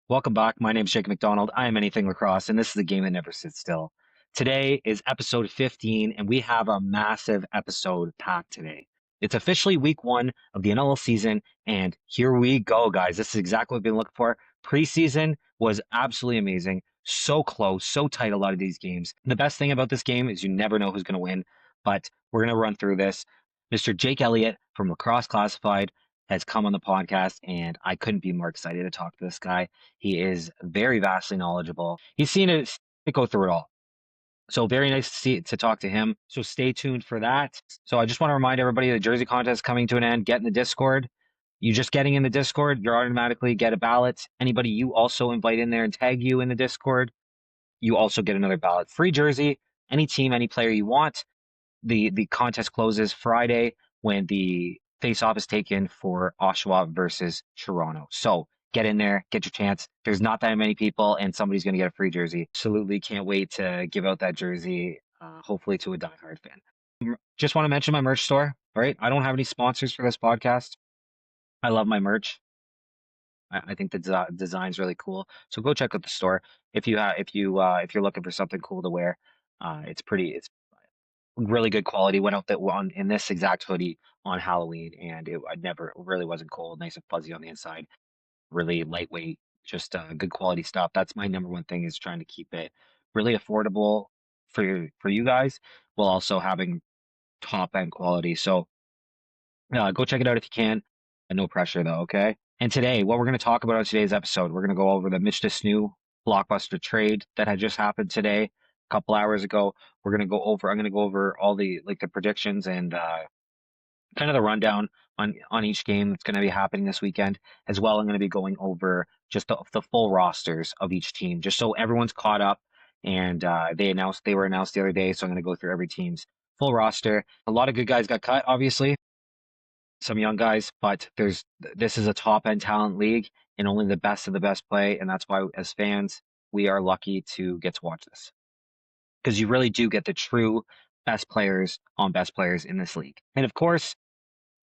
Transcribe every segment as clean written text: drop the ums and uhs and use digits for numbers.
Welcome back. My name is Jake McDonald. I am Anything Lacrosse, and this is the game that never sits still. Today is episode 15, and we have a massive episode packed today. It's officially week one of the NLL season, and here we go, guys. This is exactly what we've been looking for. Preseason was absolutely amazing. So close, so tight, a lot of these games. The best thing about this game is you never know who's going to win, but we're going to run through this. Mr. Jake Elliott from Lacrosse Classified has come on the podcast, and I couldn't be more excited to talk to this guy. He is very vastly knowledgeable. He's seen it go through it all. So very nice to talk to him. So stay tuned for that. So I just want to remind everybody the jersey contest is coming to an end. Get in the Discord. You just getting in the Discord, you automatically get a ballot. Anybody you also invite in there and tag you in the Discord, you also get another ballot. Free jersey, any team, any player you want. The contest closes Friday when the face-off is taken for Oshawa versus Toronto. So get in there, get your chance. There's not that many people, and somebody's going to get a free jersey. Absolutely can't wait to give out that jersey, hopefully to a diehard fan. Just want to mention my merch store. All right, I don't have any sponsors for this podcast. I love my merch. I think the design's really cool. So go check out the store if you're looking for something cool to wear. It's really good quality. Went out that one in this exact hoodie on Halloween, and I never really wasn't cold, nice and fuzzy on the inside, really lightweight, just good quality stuff. That's my number one thing is trying to keep it really affordable for you guys, while also having top end quality. So go check it out if you can. No pressure though, okay? And today, what we're going to talk about on today's episode, we're going to go over the Mitch DeSneau blockbuster trade that had just happened today, a couple hours ago. I'm going to go over all the predictions and kind of the rundown on each game that's going to be happening this weekend. As well, I'm going to be going over just the full rosters of each team, just so everyone's caught up. And they were announced the other day, so I'm going to go through every team's full roster. A lot of good guys got cut, obviously, some young guys, but this is a top end talent league, and only the best of the best play, and that's why as fans we are lucky to get to watch this because you really do get the true best players on best players in this league. And of course,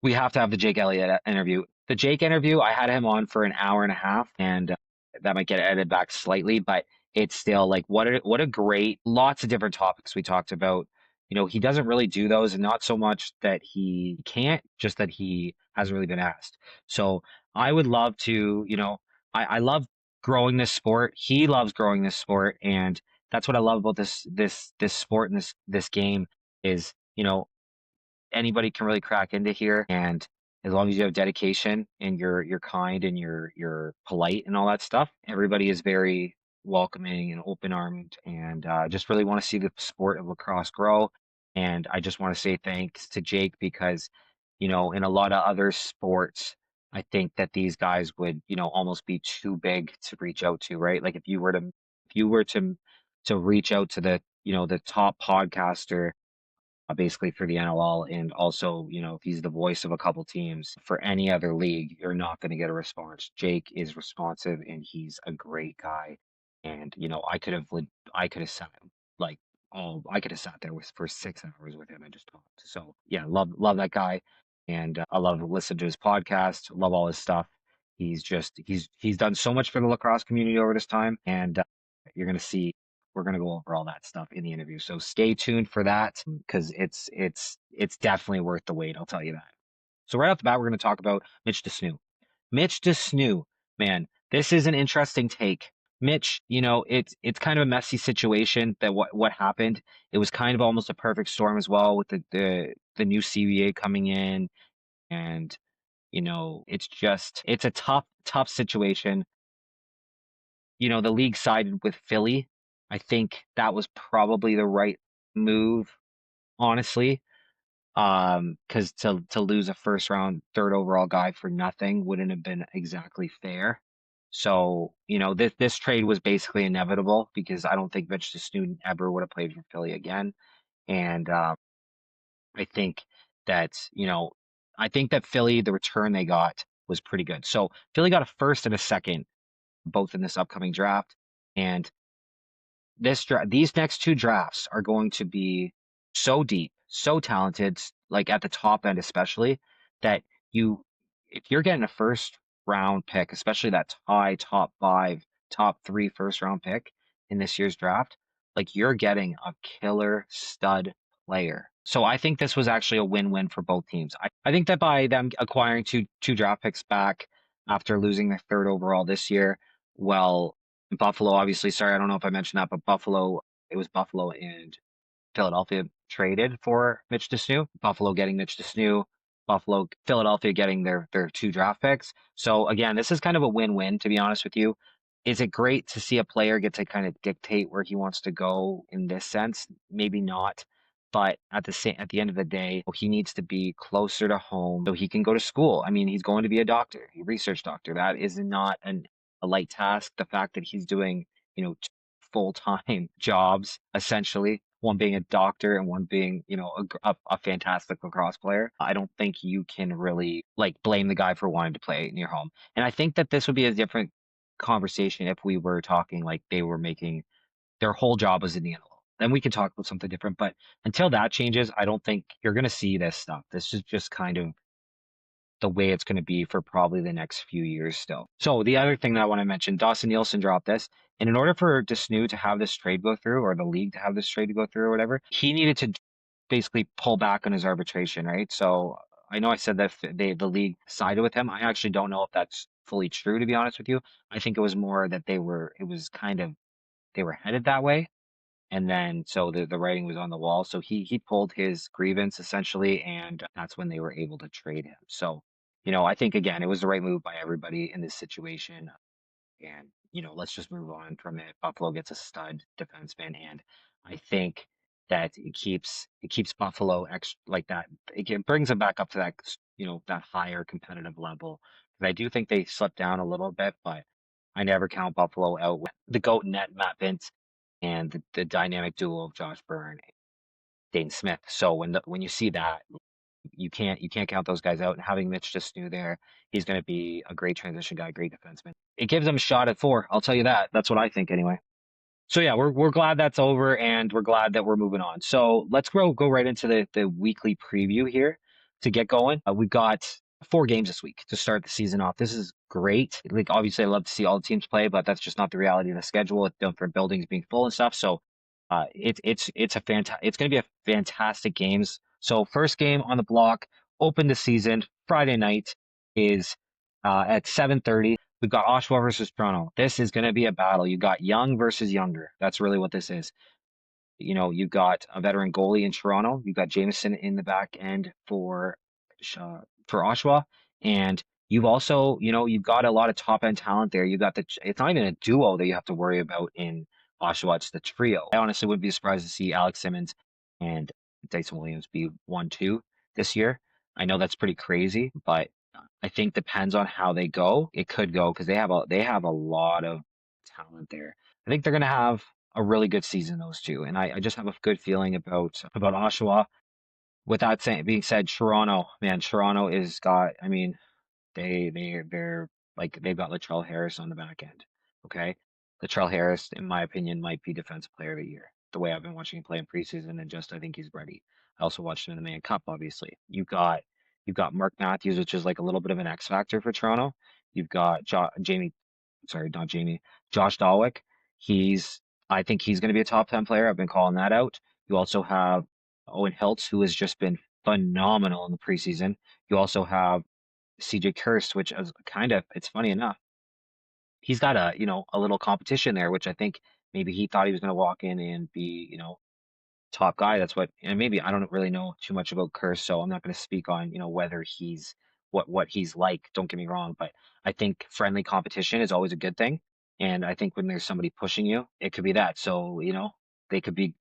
we have to have the Jake Elliott interview. The Jake interview, I had him on for an hour and a half, and that might get edited back slightly, but it's still like what a great, lots of different topics we talked about. He doesn't really do those, and not so much that he can't, just that he hasn't really been asked. So I would love to, I love growing this sport. He loves growing this sport, and that's what I love about this sport and this game is, anybody can really crack into here, and as long as you have dedication and you're kind and you're polite and all that stuff, everybody is very welcoming and open armed, and just really want to see the sport of lacrosse grow. And I just want to say thanks to Jake because in a lot of other sports, I think that these guys would almost be too big to reach out to, right? Like if you were to reach out to the top podcaster, basically for the NLL. And also, if he's the voice of a couple teams for any other league, you're not going to get a response. Jake is responsive and he's a great guy. And, I could have sat like, I could have sat there for 6 hours with him and just talked. So yeah, love that guy. And I love listening to his podcast, love all his stuff. He's done so much for the lacrosse community over this time. And you're going to see we're going to go over all that stuff in the interview. So stay tuned for that because it's definitely worth the wait. I'll tell you that. So right off the bat, we're going to talk about Mitch DeSneau. Mitch DeSneau, man, this is an interesting take. Mitch, it's kind of a messy situation that what happened. It was kind of almost a perfect storm as well with the new CBA coming in, and it's a tough situation. The league sided with Philly. I think that was probably the right move, honestly. Because to lose a first round, third overall guy for nothing wouldn't have been exactly fair. So, this trade was basically inevitable because I don't think Mitch DeSneau ever would have played for Philly again. And I think that, Philly, the return they got was pretty good. So Philly got a first and a second, both in this upcoming draft. And these next two drafts are going to be so deep, so talented, like at the top end especially, that if you're getting a first round pick, especially that high top five top 3 first-round pick in this year's draft, like you're getting a killer stud player. So I think this was actually a win-win for both teams. I think that by them acquiring two draft picks back after losing their third overall this year, well, Buffalo obviously, sorry, I don't know if I mentioned that, but Buffalo, it was Buffalo and Philadelphia traded for Mitch DeSneau, Buffalo getting Mitch DeSneau, Philadelphia getting their two draft picks. So again, this is kind of a win-win, to be honest with you. Is it great to see a player get to kind of dictate where he wants to go in this sense? Maybe not. But at the end of the day, he needs to be closer to home so he can go to school. I mean, he's going to be a doctor, a research doctor. That is not a light task. The fact that he's doing, full-time jobs, essentially, one being a doctor and one being, a fantastic lacrosse player. I don't think you can really like blame the guy for wanting to play in your home. And I think that this would be a different conversation if we were talking like they were making their whole job was in the NLL. Then we can talk about something different. But until that changes, I don't think you're going to see this stuff. This is just kind of the way it's going to be for probably the next few years still. So the other thing that I want to mention, Dawson Nielsen dropped this. And in order for DeSneau to have this trade go through, or the league to have this trade to go through, or whatever, he needed to basically pull back on his arbitration, right? So I know I said that the league sided with him. I actually don't know if that's fully true, to be honest with you. I think it was more that it was kind of, they were headed that way. And then so the writing was on the wall. So he pulled his grievance essentially, and that's when they were able to trade him. So, I think again it was the right move by everybody in this situation. And, let's just move on from it. Buffalo gets a stud defenseman, and I think that it keeps Buffalo like that. Brings them back up to that that higher competitive level. And I do think they slipped down a little bit, but I never count Buffalo out with the GOAT net Matt Vince and the dynamic duo of Josh Byrne and Dane Smith. So when you see that, you can't count those guys out. And having Mitch just new there, he's going to be a great transition guy, great defenseman. It gives them a shot at 4. I'll tell you that. That's what I think anyway. So yeah, we're glad that's over, and we're glad that we're moving on. So let's go right into the weekly preview here to get going. We've got 4 games this week to start the season off. This is great. Like obviously, I love to see all the teams play, but that's just not the reality of the schedule with different buildings being full and stuff. So it's going to be a fantastic games. So first game on the block, open the season Friday night is at 7:30. We've got Oshawa versus Toronto. This is going to be a battle. You got young versus younger. That's really what this is. You've got a veteran goalie in Toronto. You've got Jameson in the back end for Oshawa, and you've also, you've got a lot of top end talent there. You got it's not even a duo that you have to worry about in Oshawa. It's the trio. I honestly wouldn't be surprised to see Alex Simmons and Dyson Williams be 1-2 this year. I know that's pretty crazy, but I think depends on how they go. It could go because they have a lot of talent there. I think they're gonna have a really good season, those two, and I just have a good feeling about Oshawa. With that being said, Toronto, man, Toronto is got. I mean, they're like they've got Latrell Harris on the back end. Okay, Latrell Harris, in my opinion, might be Defensive Player of the Year. The way I've been watching him play in preseason, and just I think he's ready. I also watched him in the Mann Cup. Obviously, you've got Mark Matthews, which is like a little bit of an X factor for Toronto. You've got Jamie, sorry, not Jamie, Josh Dawick. I think he's going to be a top 10 player. I've been calling that out. You also have Owen Hiltz, who has just been phenomenal in the preseason. You also have CJ Kirst, which is it's funny enough, he's got a little competition there, which I think maybe he thought he was going to walk in and be, top guy. That's what, and maybe I don't really know too much about Kerr, so I'm not going to speak on, whether he's what he's like. Don't get me wrong, but I think friendly competition is always a good thing. And I think when there's somebody pushing you, it could be that. So, they could be,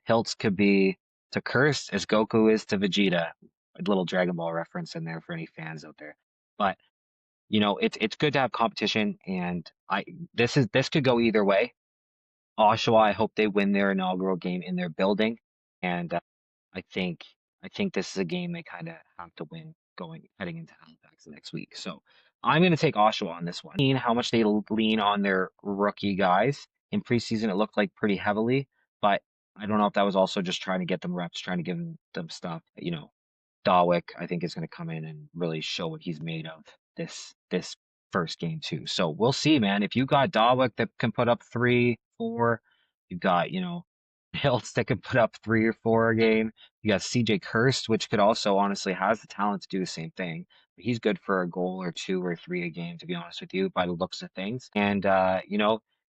Hiltz could be to Curse as Goku is to Vegeta. A little Dragon Ball reference in there for any fans out there. But, it's good to have competition, and this could go either way. Oshawa, I hope they win their inaugural game in their building, and I think I think this is a game they kind of have to win heading into Halifax the next week. So I'm going to take Oshawa on this one. Seeing how much they lean on their rookie guys in preseason, it looked like pretty heavily, but I don't know if that was also just trying to get them reps, trying to give them stuff. Dawick, I think is going to come in and really show what he's made of this first game too. So we'll see, man. If you got Dawick that can put up 3, 4, you've got, Hiltz that can put up 3 or 4 a game. You got CJ Kirst, which could also honestly has the talent to do the same thing. But he's good for a goal or 2 or 3 a game, to be honest with you, by the looks of things. And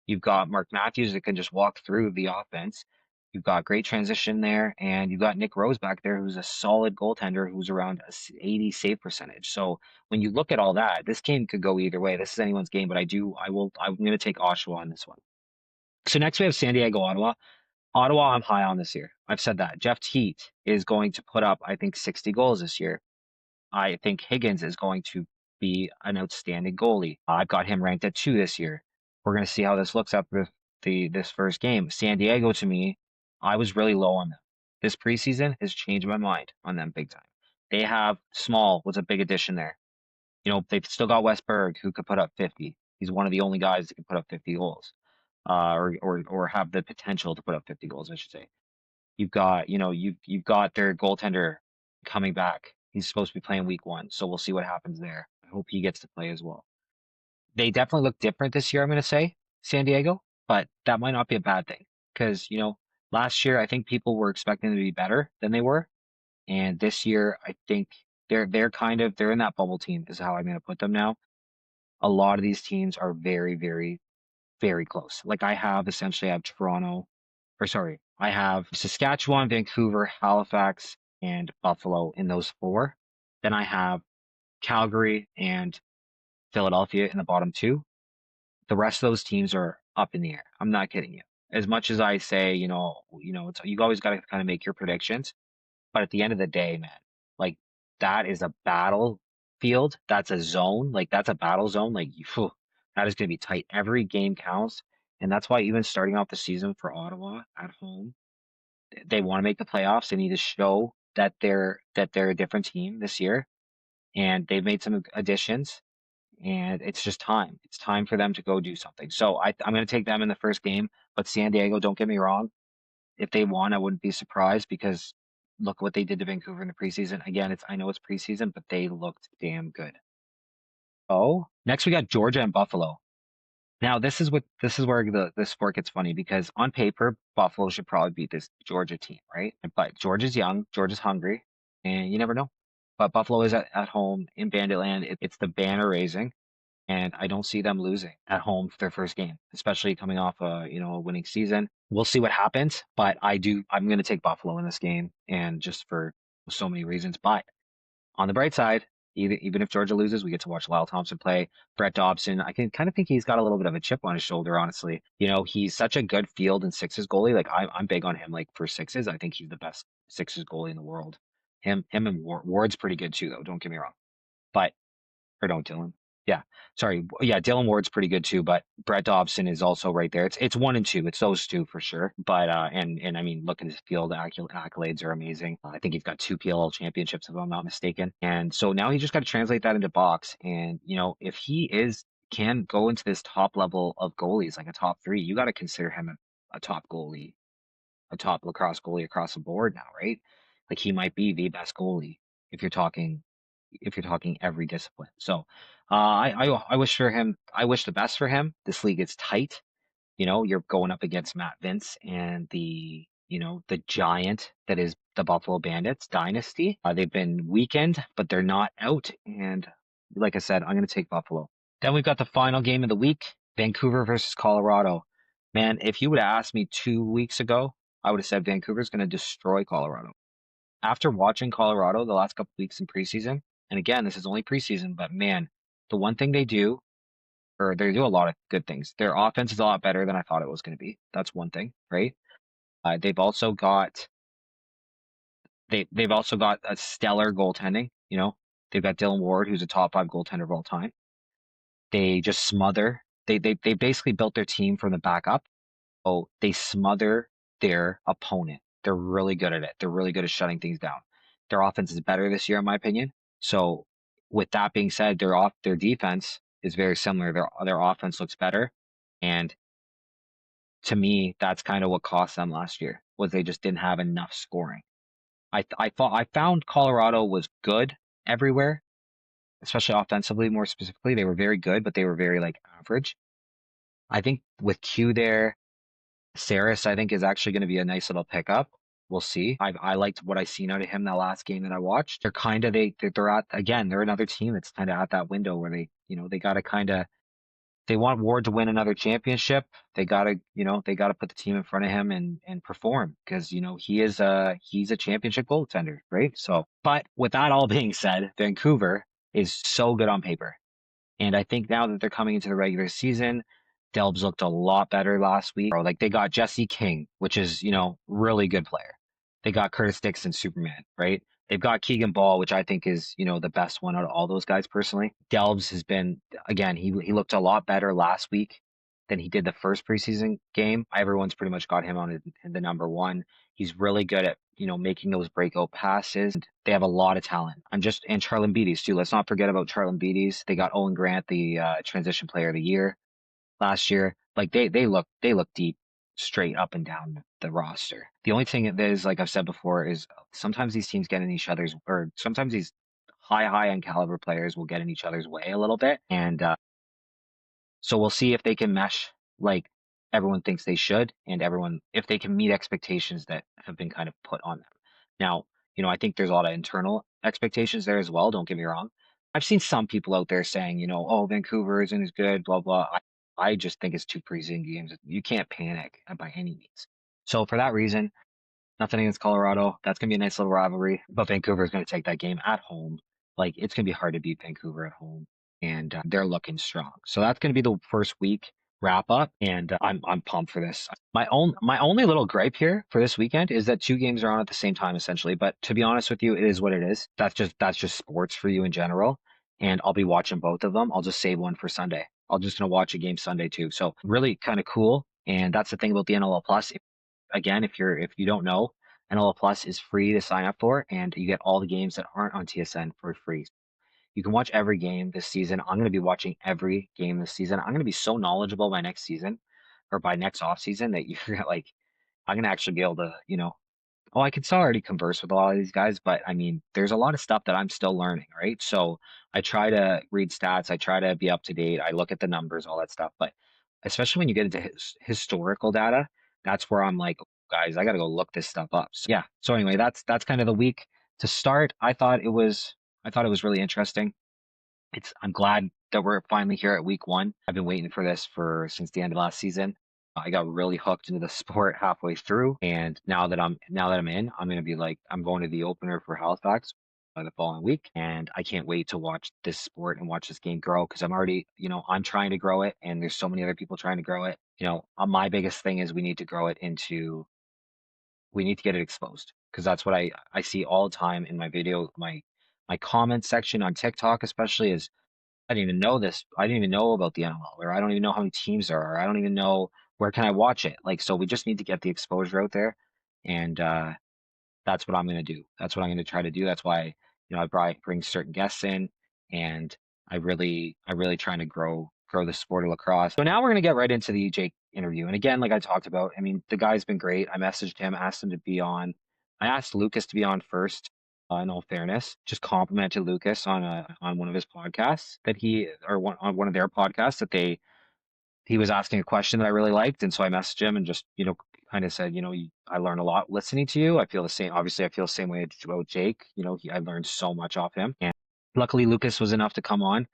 you've got Mark Matthews that can just walk through the offense. You've got great transition there, and you've got Nick Rose back there, who's a solid goaltender, who's around a 80 save percentage. So when you look at all that, this game could go either way. This is anyone's game, but I'm going to take Oshawa on this one. So next we have San Diego, Ottawa. Ottawa, I'm high on this year. I've said that. Jeff Teat is going to put up, I think, 60 goals this year. I think Higgins is going to be an outstanding goalie. I've got him ranked at 2 this year. We're going to see how this looks after this first game. San Diego, to me, I was really low on them. This preseason has changed my mind on them big time. They have Small was a big addition there. They've still got Westberg who could put up 50. He's one of the only guys that can put up 50 goals, or have the potential to put up 50 goals, I should say. You've got their goaltender coming back. He's supposed to be playing week 1, so we'll see what happens there. I hope he gets to play as well. They definitely look different this year, I'm going to say, San Diego, but that might not be a bad thing because, last year I think people were expecting them to be better than they were, and this year I think they're in that bubble team is how I'm going to put them now. A lot of these teams are very, very, very close. Like I have Toronto, or sorry, I have Saskatchewan, Vancouver, Halifax, and Buffalo in those 4. Then I have Calgary and Philadelphia in the bottom 2. The rest of those teams are up in the air. I'm not kidding you. As much as I say, you always got to kind of make your predictions. But at the end of the day, man, like that is a battlefield. That's a zone. Like that's a battle zone. Like that is going to be tight. Every game counts. And that's why even starting off the season for Ottawa at home, they want to make the playoffs. They need to show that they're a different team this year. And they've made some additions. And it's just time. It's time for them to go do something. So I'm going to take them in the first game. But San Diego, don't get me wrong, if they won, I wouldn't be surprised because look what they did to Vancouver in the preseason. Again, I know it's preseason, but they looked damn good. Oh, next we got Georgia and Buffalo. Now this is where the sport gets funny because on paper Buffalo should probably beat this Georgia team, right? But Georgia's young, Georgia's hungry, and you never know. But Buffalo is at home in Banditland. It's the banner raising. And I don't see them losing at home for their first game, especially coming off a winning season. We'll see what happens, but I'm going to take Buffalo in this game, and just for so many reasons. But on the bright side, even if Georgia loses, we get to watch Lyle Thompson play. Brett Dobson, I can kind of think he's got a little bit of a chip on his shoulder, honestly. He's such a good field and sixes goalie. Like I'm big on him. Like for sixes, I think he's the best sixes goalie in the world. Him and Ward's pretty good too, though. Don't get me wrong. But or don't Dylan. Yeah, sorry. Yeah, Dylan Ward's pretty good too, but Brett Dobson is also right there. It's 1 and 2. It's those 2 for sure. But and I mean, look at his field accolades are amazing. I think he's got 2 PLL championships if I'm not mistaken. And so now he just got to translate that into box. And if he can go into this top level of goalies, like a top 3, you got to consider him a top goalie, a top lacrosse goalie across the board now, right? Like he might be the best goalie if you're talking every discipline. So I wish for him, I wish the best for him. This league is tight. You're going up against Matt Vince and the giant that is the Buffalo Bandits dynasty. They've been weakened, but they're not out. And like I said, I'm going to take Buffalo. Then we've got the final game of the week, Vancouver versus Colorado. Man, if you would have asked me 2 weeks ago, I would have said Vancouver's going to destroy Colorado. After watching Colorado the last couple weeks in preseason, and again, this is only preseason, but man, the one thing they do, or they do a lot of good things. Their offense is a lot better than I thought it was going to be. That's one thing, right? They've also got they've also got a stellar goaltending. They've got Dylan Ward, who's a top 5 goaltender of all time. They just smother. They basically built their team from the back up. Oh, they smother their opponent. They're really good at it. They're really good at shutting things down. Their offense is better this year, in my opinion. So, with that being said, their defense is very similar. Their offense looks better, and to me, that's kind of what cost them last year was they just didn't have enough scoring. I found Colorado was good everywhere, especially offensively, more specifically. They were very good, but they were very like average. I think with Q there, Saris, I think is actually going to be a nice little pickup. We'll see. I liked what I seen out of him that last game that I watched. They're kind of they're at again. They're another team that's kind of at that window where they got to kind of they want Ward to win another championship. They got to put the team in front of him and perform because he's a championship goaltender, right? So, but with that all being said, Vancouver is so good on paper. And I think now that they're coming into the regular season, Delbs looked a lot better last week. Or like they got Jesse King, which is, really good player. They got Curtis Dixon, Superman, right? They've got Keegan Ball, which I think is, the best one out of all those guys personally. Delbs has been, again, he looked a lot better last week than he did the first preseason game. Everyone's pretty much got him on in the number one. He's really good at, making those breakout passes. They have a lot of talent. And Charlin Beatties too. Let's not forget about Charlin Beatties. They got Owen Grant, the transition player of the year last year. Like they look deep straight up and down the roster. The only thing that is, like I've said before, is sometimes these teams get in each other's, or sometimes these high end caliber players will get in each other's way a little bit. And so we'll see if they can mesh like everyone thinks they should, and if they can meet expectations that have been kind of put on them. Now, I think there's a lot of internal expectations there as well. Don't get me wrong. I've seen some people out there saying, oh, Vancouver isn't as good, blah, blah. I just think it's two preseason games. You can't panic by any means. So for that reason, nothing against Colorado. That's going to be a nice little rivalry, but Vancouver is going to take that game at home. Like it's going to be hard to beat Vancouver at home, and they're looking strong. So that's going to be the first week wrap up, and I'm pumped for this. My only little gripe here for this weekend is that two games are on at the same time essentially. But to be honest with you, it is what it is. That's just sports for you in general, and I'll be watching both of them. I'll just save one for Sunday. I'm just gonna watch a game Sunday too. So really kind of cool. And that's the thing about the NLL Plus. Again, if you don't know, NLL Plus is free to sign up for, and you get all the games that aren't on TSN for free. You can watch every game this season. I'm going to be watching every game this season. I'm going to be so knowledgeable by next season or by next off season that you're like, I'm going to actually be able to, I can still already converse with a lot of these guys, but I mean, there's a lot of stuff that I'm still learning, right? So I try to read stats, I try to be up to date, I look at the numbers, all that stuff. But especially when you get into historical data, that's where I'm like, guys, I got to go look this stuff up. So yeah. So anyway, that's kind of the week to start. I thought it was really interesting. I'm glad that we're finally here at week one. I've been waiting for this for since the end of last season. I got really hooked into the sport halfway through, and now that I'm in, I'm going to the opener for Halifax by the following week, and I can't wait to watch this sport and watch this game grow because I'm trying to grow it, and there's so many other people trying to grow it. My biggest thing is we need to get it exposed because that's what I see all the time in my video, my comment section on TikTok especially is I didn't even know this. I didn't even know about the NLL, or I don't even know how many teams there are. I don't even know where can I watch it. Like, so we just need to get the exposure out there, and that's what I'm going to do. That's what I'm going to try to do. That's why, I bring certain guests in, and I really trying to grow the sport of lacrosse. So now we're going to get right into the Jake interview. And again, like I talked about, I mean, the guy's been great. I messaged him, asked him to be on. I asked Lucas to be on first. In all fairness, just complimented Lucas on one of his podcasts on one of their podcasts that he was asking a question that I really liked, and so I messaged him and just kind of said, I learned a lot listening to you. I feel the same. Obviously, I feel the same way about Jake. I learned so much off him, and luckily Lucas was enough to come on.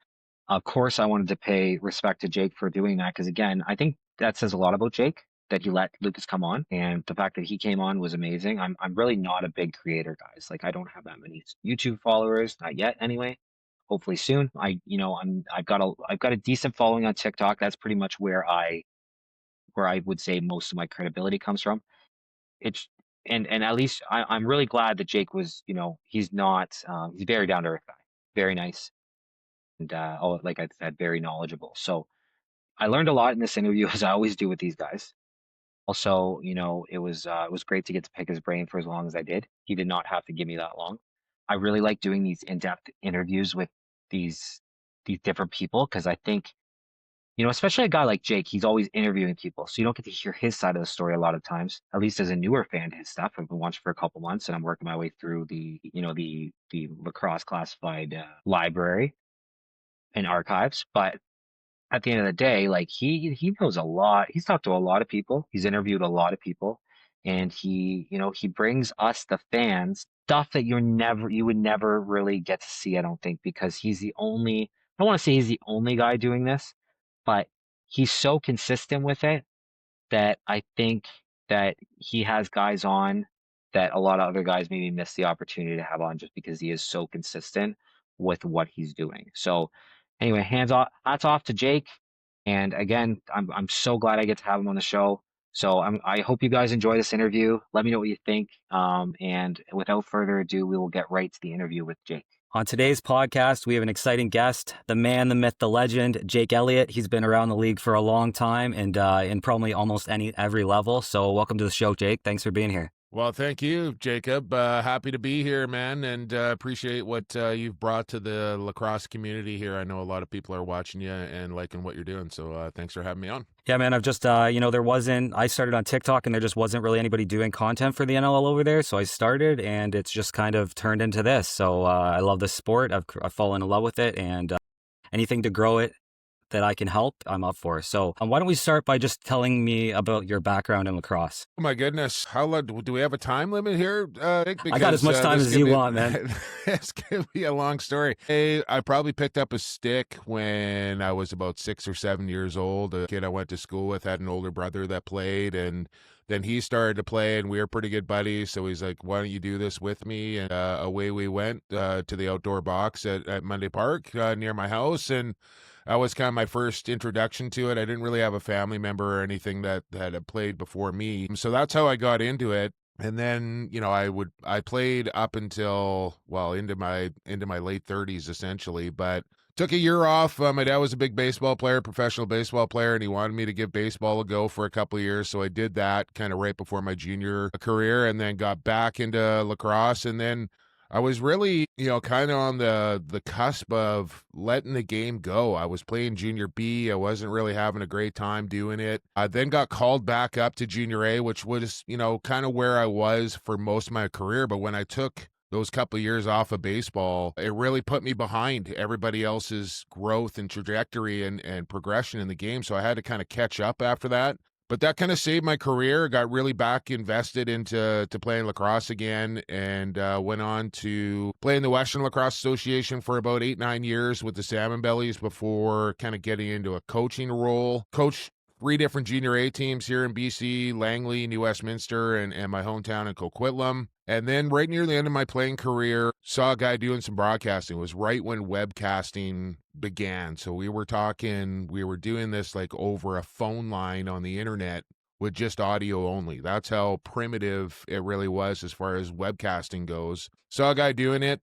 Of course, I wanted to pay respect to Jake for doing that because again, I think that says a lot about Jake that he let Lucas come on, and the fact that he came on was amazing. I'm really not a big creator, guys. Like I don't have that many YouTube followers, not yet anyway. Hopefully soon. I've got a decent following on TikTok. That's pretty much where I would say most of my credibility comes from. It's and at least I'm really glad that Jake was, he's not he's very down to earth guy, very nice, and like I said, very knowledgeable. So I learned a lot in this interview, as I always do with these guys. Also, it was great to get to pick his brain for as long as I did. He did not have to give me that long. I really like doing these in-depth interviews with these these different people because I think, especially a guy like Jake, he's always interviewing people, so you don't get to hear his side of the story a lot of times. At least as a newer fan to his stuff, I've been watching for a couple months, and I'm working my way through the Lacrosse Classified library. in archives, but at the end of the day, like he knows a lot. He's talked to a lot of people. He's interviewed a lot of people, and he brings us the fans stuff that you would never really get to see, I don't think, because he's the only, I don't want to say he's the only guy doing this, but he's so consistent with it that I think that he has guys on that a lot of other guys maybe miss the opportunity to have on just because he is so consistent with what he's doing. So anyway, hats off to Jake. And again, I'm so glad I get to have him on the show. So I hope you guys enjoy this interview. Let me know what you think. And without further ado, we will get right to the interview with Jake. On today's podcast, we have an exciting guest, the man, the myth, the legend, Jake Elliott. He's been around the league for a long time and in probably almost every level. So welcome to the show, Jake. Thanks for being here. Well, thank you, Jacob. Happy to be here, man, and appreciate what you've brought to the lacrosse community here. I know a lot of people are watching you and liking what you're doing, so thanks for having me on. Yeah, man, I've just, I started on TikTok and there just wasn't really anybody doing content for the NLL over there. So I started and it's just kind of turned into this. So I love this sport. I've fallen in love with it, and anything to grow it that I can help, I'm up for. So why don't we start by just telling me about your background in lacrosse? Oh my goodness, how long do we have a time limit here? Because, I got as much time as you want, man. It's gonna be a long story. I probably picked up a stick when I was about 6 or 7 years old. A kid I went to school with had an older brother that played, and then he started to play, and we were pretty good buddies. So he's like, "Why don't you do this with me?" And away we went to the outdoor box at Monday Park near my house, and that was kind of my first introduction to it. I didn't really have a family member or anything that had played before me. So that's how I got into it. And then, I played up until, well, into my late 30s essentially, but took a year off. My dad was a big baseball player, professional baseball player, and he wanted me to give baseball a go for a couple of years. So I did that kind of right before my junior career, and then got back into lacrosse. And then I was really, kind of on the cusp of letting the game go. I was playing junior B. I wasn't really having a great time doing it. I then got called back up to junior A, which was, kind of where I was for most of my career. But when I took those couple of years off of baseball, it really put me behind everybody else's growth and trajectory and progression in the game. So I had to kind of catch up after that. But that kind of saved my career. Got really back invested into playing lacrosse again, and went on to play in the Western Lacrosse Association for about 8-9 years with the Salmon Bellies before kind of getting into a coaching role. Coached 3 different junior A teams here in BC, Langley, New Westminster, and my hometown in Coquitlam. And then right near the end of my playing career, saw a guy doing some broadcasting. It was right when webcasting began. So we were doing this like over a phone line on the internet with just audio only. That's how primitive it really was as far as webcasting goes. Saw a guy doing it.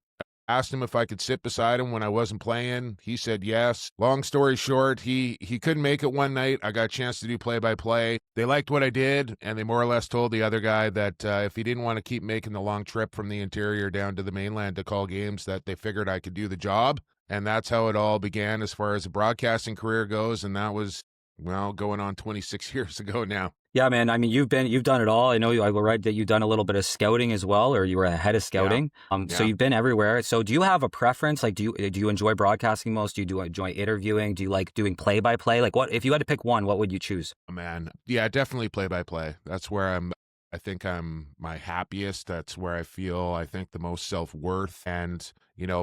Asked him if I could sit beside him when I wasn't playing. He said yes. Long story short, he couldn't make it one night. I got a chance to do play-by-play. They liked what I did, and they more or less told the other guy that if he didn't want to keep making the long trip from the interior down to the mainland to call games, that they figured I could do the job. And that's how it all began as far as the broadcasting career goes, and that was, well, going on 26 years ago now. Yeah, man. I mean, you've done it all. I know I read that you've done a little bit of scouting as well, or you were ahead of scouting. Yeah. So you've been everywhere. So do you have a preference? Like, do you enjoy broadcasting most? Do you enjoy interviewing? Do you like doing play-by-play? Like, what if you had to pick one, what would you choose? Oh, man, yeah, definitely play-by-play. That's where I think I'm my happiest. That's where I think the most self-worth. And,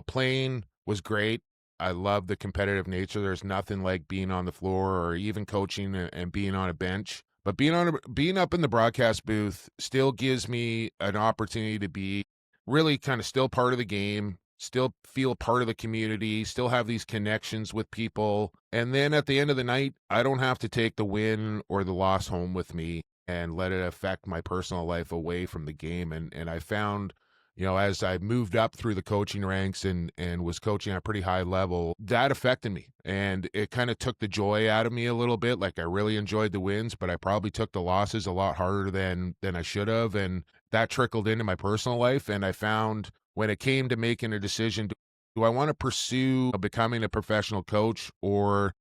playing was great. I love the competitive nature. There's nothing like being on the floor or even coaching and being on a bench. But being up in the broadcast booth still gives me an opportunity to be really kind of still part of the game, still feel part of the community, still have these connections with people. And then at the end of the night, I don't have to take the win or the loss home with me and let it affect my personal life away from the game. And I found, as I moved up through the coaching ranks and was coaching at a pretty high level, that affected me. And it kind of took the joy out of me a little bit. Like, I really enjoyed the wins, but I probably took the losses a lot harder than I should have. And that trickled into my personal life. And I found when it came to making a decision, do I want to pursue becoming a professional coach, or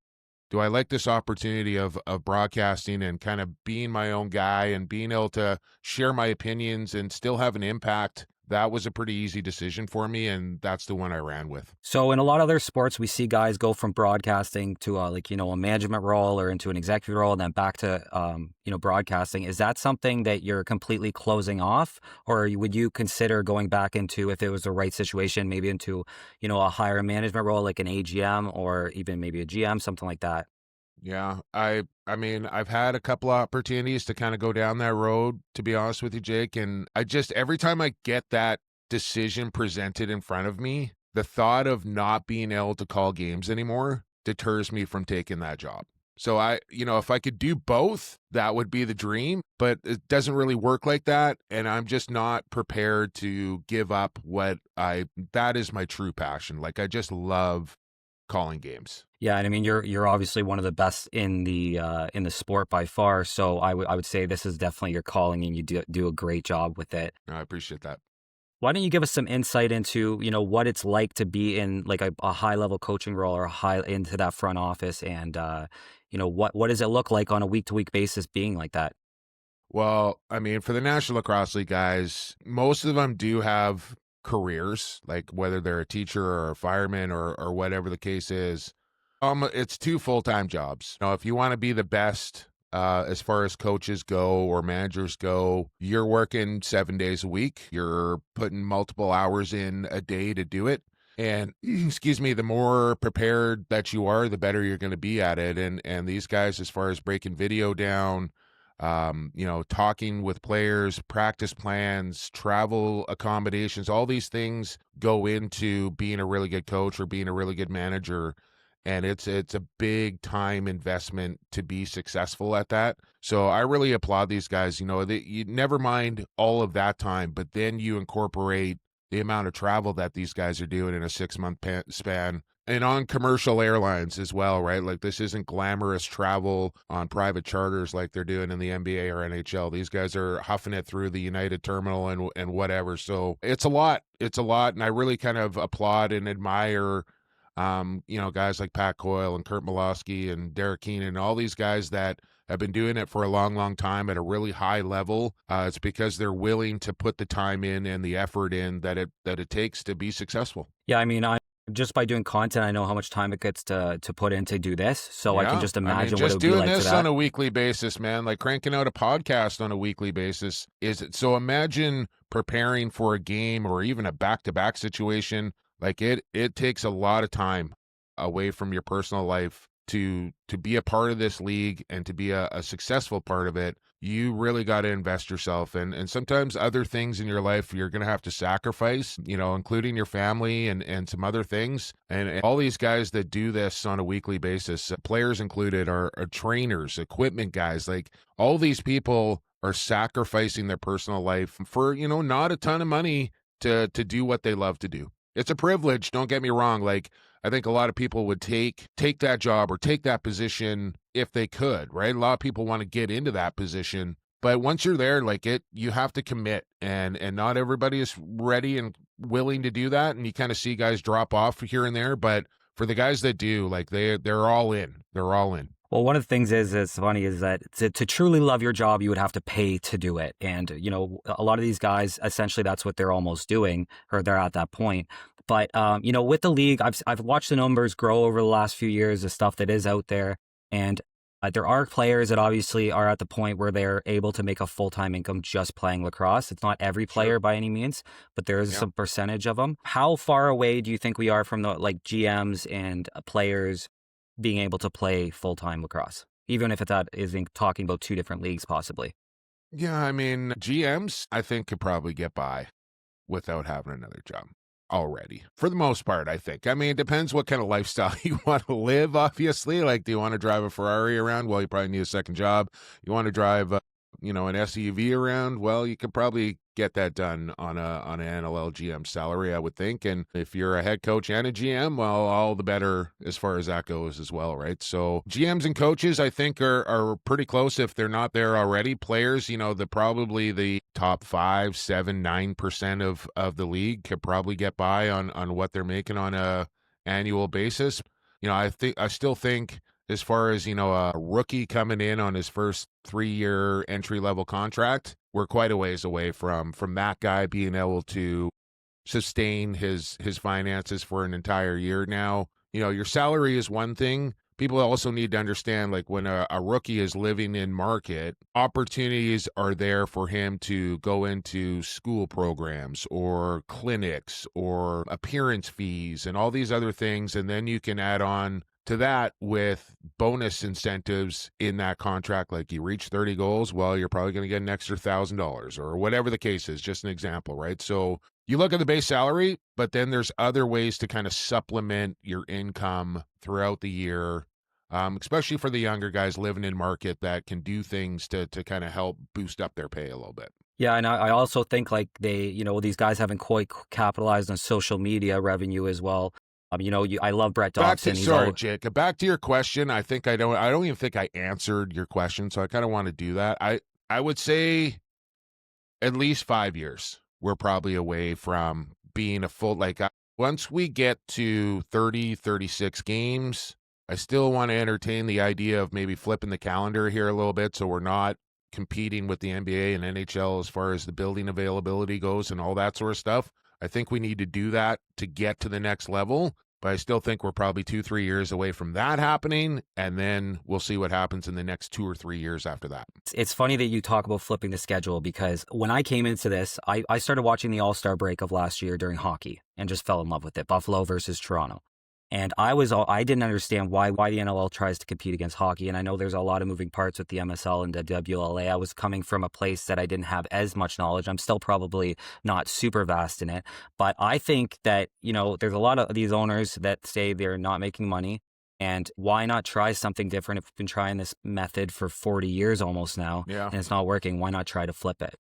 do I like this opportunity of broadcasting and kind of being my own guy and being able to share my opinions and still have an impact that was a pretty easy decision for me, and that's the one I ran with. So in a lot of other sports, we see guys go from broadcasting to a management role or into an executive role and then back to, broadcasting. Is that something that you're completely closing off, or would you consider going back into, if it was the right situation, maybe into, a higher management role like an AGM or even maybe a GM, something like that? Yeah, I mean, I've had a couple of opportunities to kind of go down that road, to be honest with you, Jake, and I just every time I get that decision presented in front of me, the thought of not being able to call games anymore deters me from taking that job. So if I could do both, that would be the dream, but it doesn't really work like that, and I'm just not prepared to give up that is my true passion. Like, I just love calling games. Yeah, and I mean you're obviously one of the best in the sport by far. So I would say this is definitely your calling, and you do a great job with it. I appreciate that. Why don't you give us some insight into what it's like to be in like a high level coaching role or into that front office, and what does it look like on a week to week basis being like that? Well, I mean, for the National Lacrosse League guys, most of them do have careers, like whether they're a teacher or a fireman or whatever the case is. It's 2 full-time jobs. If you want to be the best, as far as coaches go or managers go, you're working 7 days a week. You're putting multiple hours in a day to do it. And excuse me, the more prepared that you are, the better you're going to be at it. And these guys, as far as breaking video down, talking with players, practice plans, travel accommodations, all these things go into being a really good coach or being a really good manager. And it's a big time investment to be successful at that. So I really applaud these guys. You never mind all of that time, but then you incorporate the amount of travel that these guys are doing in a 6-month span, and on commercial airlines as well, right? Like, this isn't glamorous travel on private charters like they're doing in the NBA or NHL. These guys are huffing it through the United Terminal and whatever. So it's a lot. It's a lot, and I really kind of applaud and admire guys like Pat Coyle and Kurt Malosky and Derek Keenan, all these guys that have been doing it for a long, long time at a really high level. It's because they're willing to put the time in and the effort in that it takes to be successful. Yeah, I mean, just by doing content, I know how much time it gets to put in to do this. So I can just imagine what it would be like for that. Just doing this on a weekly basis, man, like cranking out a podcast on a weekly basis so imagine preparing for a game or even a back-to-back situation. Like, it takes a lot of time away from your personal life to be a part of this league and to be a successful part of it. You really got to invest yourself, and sometimes other things in your life you're going to have to sacrifice, including your family and some other things. And all these guys that do this on a weekly basis, players included, are trainers, equipment guys. Like, all these people are sacrificing their personal life for, not a ton of money to do what they love to do. It's a privilege, don't get me wrong. Like, I think a lot of people would take that job or take that position if they could, right? A lot of people want to get into that position, but once you're there, like, you have to commit, and not everybody is ready and willing to do that, and you kind of see guys drop off here and there, but for the guys that do, like, they're all in. They're all in. Well, one of the things it's funny is that to truly love your job, you would have to pay to do it. And, a lot of these guys, essentially, that's what they're almost doing, or they're at that point. But, with the league, I've watched the numbers grow over the last few years, the stuff that is out there. And there are players that obviously are at the point where they're able to make a full-time income just playing lacrosse. It's not every player by any means, but there is some percentage of them. How far away do you think we are from the GMs and players being able to play full-time lacrosse, even if that isn't talking about 2 different leagues possibly? Yeah, I mean, GMs, I think, could probably get by without having another job already, for the most part, I think. I mean, it depends what kind of lifestyle you want to live, obviously. Like, do you want to drive a Ferrari around? Well, you probably need a second job. You want to drive an SUV around, well, you could probably get that done on an NLL GM salary, I would think. And if you're a head coach and a GM, well, all the better as far as that goes as well, right? So GMs and coaches, I think, are pretty close if they're not there already. Players, probably the top 5, 7, 9% of the league could probably get by on what they're making on a annual basis. I still think as far as, a rookie coming in on his first 3-year entry-level contract. We're quite a ways away from that guy being able to sustain his finances for an entire year now. Your salary is one thing. People also need to understand, like, when a rookie is living in market, opportunities are there for him to go into school programs or clinics or appearance fees and all these other things. And then you can add on to that with bonus incentives in that contract. Like, you reach 30 goals, well, you're probably going to get an extra $1,000 or whatever the case is, just an example, right? So you look at the base salary, but then there's other ways to kind of supplement your income throughout the year, especially for the younger guys living in market that can do things to kind of help boost up their pay a little bit. Yeah, and I also think like these guys haven't quite capitalized on social media revenue as well. I love Brett Dobson. Jake, back to your question. I don't even think I answered your question, so I kind of want to do that. I would say at least 5 years. We're probably away from being a full, once we get to 30, 36 games, I still want to entertain the idea of maybe flipping the calendar here a little bit so we're not competing with the NBA and NHL as far as the building availability goes and all that sort of stuff. I think we need to do that to get to the next level, but I still think we're probably 2-3 years away from that happening, and then we'll see what happens in the next 2 or 3 years after that. It's funny that you talk about flipping the schedule, because when I came into this, I started watching the All-Star break of last year during hockey and just fell in love with it. Buffalo versus Toronto. And I didn't understand why the NLL tries to compete against hockey. And I know there's a lot of moving parts with the MSL and the WLA. I was coming from a place that I didn't have as much knowledge. I'm still probably not super vast in it. But I think that, there's a lot of these owners that say they're not making money. And why not try something different? If we've been trying this method for 40 years almost now, yeah, and it's not working, why not try to flip it?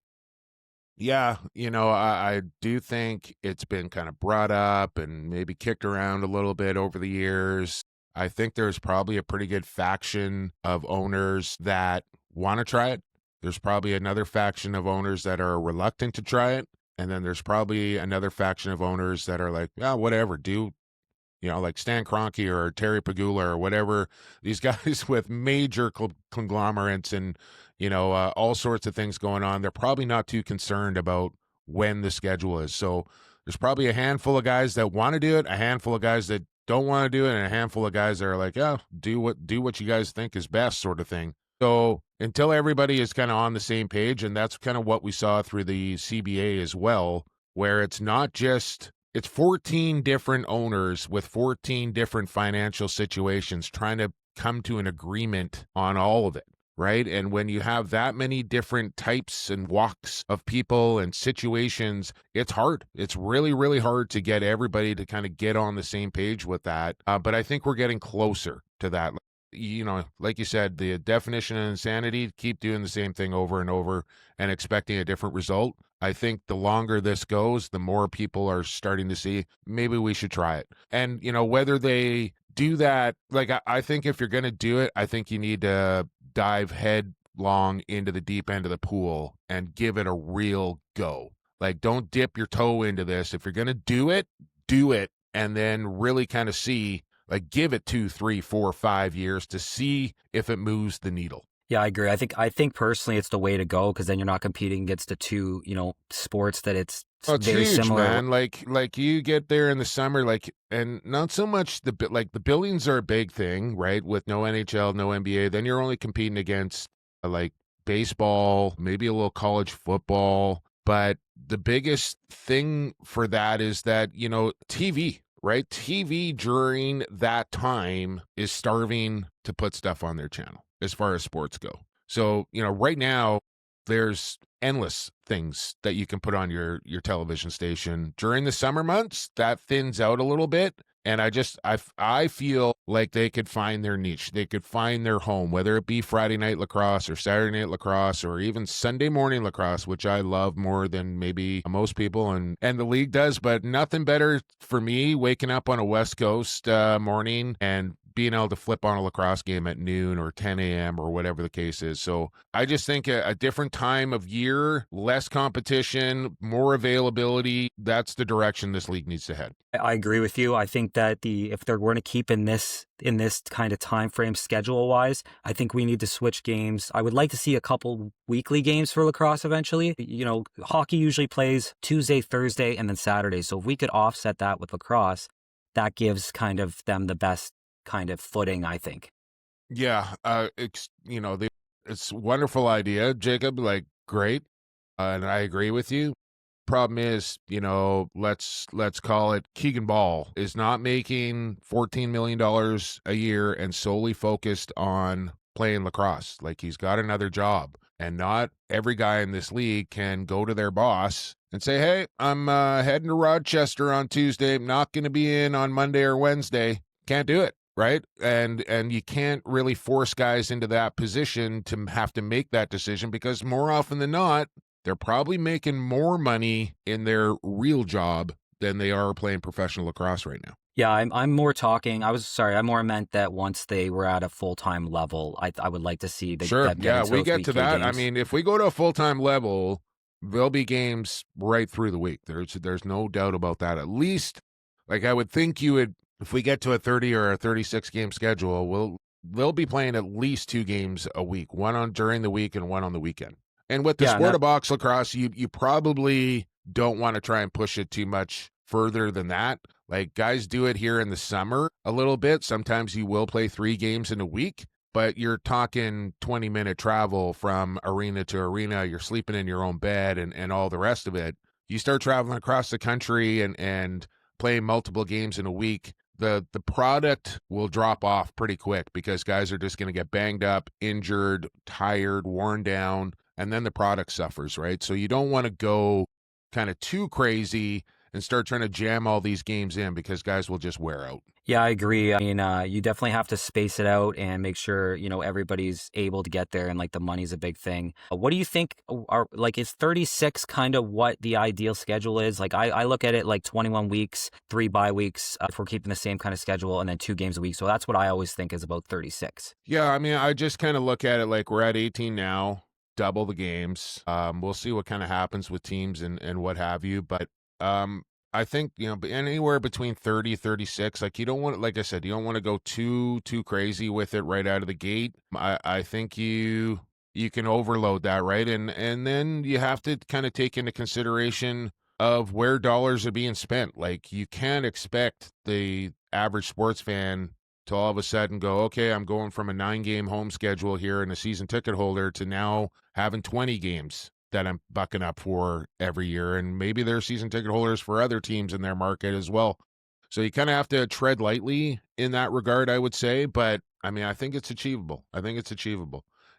Yeah, I do think it's been kind of brought up and maybe kicked around a little bit over the years. I think there's probably a pretty good faction of owners that want to try it. There's probably another faction of owners that are reluctant to try it. And then there's probably another faction of owners that are like, yeah, whatever, like Stan Kroenke or Terry Pagula or whatever, these guys with major conglomerates and, all sorts of things going on. They're probably not too concerned about when the schedule is. So there's probably a handful of guys that want to do it, a handful of guys that don't want to do it, and a handful of guys that are like, yeah, do what you guys think is best, sort of thing. So until everybody is kind of on the same page, and that's kind of what we saw through the CBA as well, where it's not just, it's 14 different owners with 14 different financial situations trying to come to an agreement on all of it, right? And when you have that many different types and walks of people and situations, it's hard. It's really, really hard to get everybody to kind of get on the same page with that. But I think we're getting closer to that. Like you said, the definition of insanity, keep doing the same thing over and over and expecting a different result. I think the longer this goes, the more people are starting to see, maybe we should try it. And, whether they do that, I think if you're going to do it, I think you need to dive headlong into the deep end of the pool and give it a real go. Don't dip your toe into this. If you're going to do it, and then really kind of see, give it 2, 3, 4, 5 years to see if it moves the needle. Yeah, I agree. I think personally it's the way to go, because then you're not competing against the two, sports that it's very huge, similar. Man. Like you get there in the summer, and not so much the buildings are a big thing, right? With no NHL, no NBA, then you're only competing against baseball, maybe a little college football. But the biggest thing for that is that, TV, right? TV during that time is starving to put stuff on their channel as far as sports go. So, right now there's endless things that you can put on your television station. During the summer months, that thins out a little bit. And I feel like they could find their niche. They could find their home, whether it be Friday night lacrosse or Saturday night lacrosse or even Sunday morning lacrosse, which I love more than maybe most people and the league does. But nothing better for me waking up on a West Coast morning and being able to flip on a lacrosse game at noon or 10 a.m. or whatever the case is. So I just think a different time of year, less competition, more availability, that's the direction this league needs to head. I agree with you. I think that if they're going to keep in this kind of time frame schedule wise, I think we need to switch games. I would like to see a couple weekly games for lacrosse eventually. Hockey usually plays Tuesday, Thursday, and then Saturday. So if we could offset that with lacrosse, that gives kind of them the best kind of footing, I think. Yeah, it's a wonderful idea, Jacob. Like, great, and I agree with you. Problem is, let's call it Keegan Ball is not making $14 million a year and solely focused on playing lacrosse. Like, he's got another job, and not every guy in this league can go to their boss and say, hey, I'm heading to Rochester on Tuesday. I'm not going to be in on Monday or Wednesday. Can't do it. Right. And you can't really force guys into that position to have to make that decision, because more often than not, they're probably making more money in their real job than they are playing professional lacrosse right now. Yeah, I'm more talking. I more meant that once they were at a full-time level, I would like to see the Sure. Yeah, we get to that. Games. I mean, if we go to a full-time level, there'll be games right through the week. There's no doubt about that. At least, like, I would think you would, if we get to a 30 or a 36 game schedule, they'll be playing at least 2 games a week, one during the week and one on the weekend. And with the sport of box lacrosse, you probably don't want to try and push it too much further than that. Like, guys do it here in the summer a little bit. Sometimes you will play 3 games in a week, but you're talking 20-minute travel from arena to arena. You're sleeping in your own bed and all the rest of it. You start traveling across the country and playing multiple games in a week, the product will drop off pretty quick, because guys are just going to get banged up, injured, tired, worn down, and then the product suffers, right? So you don't want to go kind of too crazy and start trying to jam all these games in, because guys will just wear out. Yeah, I agree. I mean, you definitely have to space it out and make sure, everybody's able to get there, and like the money's a big thing. What do you think is 36 kind of what the ideal schedule is? Like, I look at it like 21 weeks, 3 bye weeks, if we're keeping the same kind of schedule, and then 2 games a week. So that's what I always think is about 36. Yeah, I mean, I just kind of look at it like we're at 18 now, double the games. We'll see what kind of happens with teams and what have you. But I think, anywhere between 30, 36, like, you don't want, like I said, you don't want to go too crazy with it right out of the gate. I think you can overload that, right? And then you have to kind of take into consideration of where dollars are being spent. Like, you can't expect the average sports fan to all of a sudden go, okay, I'm going from a 9-game home schedule here and a season ticket holder to now having 20 games that I'm bucking up for every year. And maybe they're season ticket holders for other teams in their market as well. So you kind of have to tread lightly in that regard, I would say. But I mean, I think it's achievable.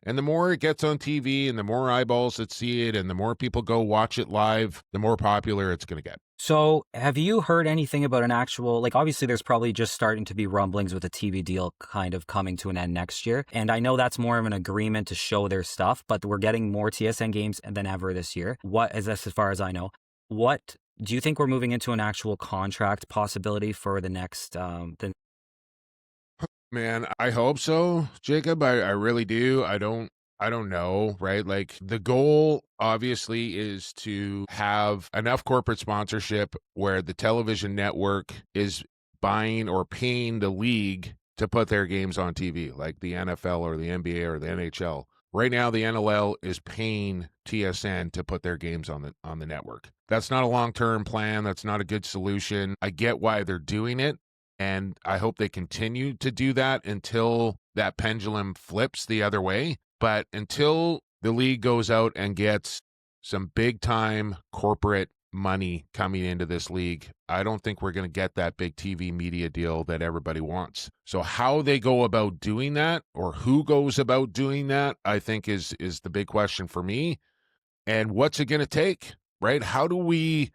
And the more it gets on TV and the more eyeballs that see it and the more people go watch it live, the more popular it's going to get. So have you heard anything about an actual, like, obviously there's probably just starting to be rumblings with a TV deal kind of coming to an end next year. And I know that's more of an agreement to show their stuff, but we're getting more TSN games than ever this year. As far as I know, what do you think we're moving into an actual contract possibility for the next, Man, I hope so, Jacob. I really do. I don't know, right? Like, the goal obviously is to have enough corporate sponsorship where the television network is buying or paying the league to put their games on TV, like the NFL or the NBA or the NHL. Right now, the NLL is paying TSN to put their games on the network. That's not a long-term plan. That's not a good solution. I get why they're doing it, and I hope they continue to do that until that pendulum flips the other way. But until the league goes out and gets some big-time corporate money coming into this league, I don't think we're going to get that big TV media deal that everybody wants. So how they go about doing that, or who goes about doing that, I think is the big question for me. And what's it going to take, right? How do we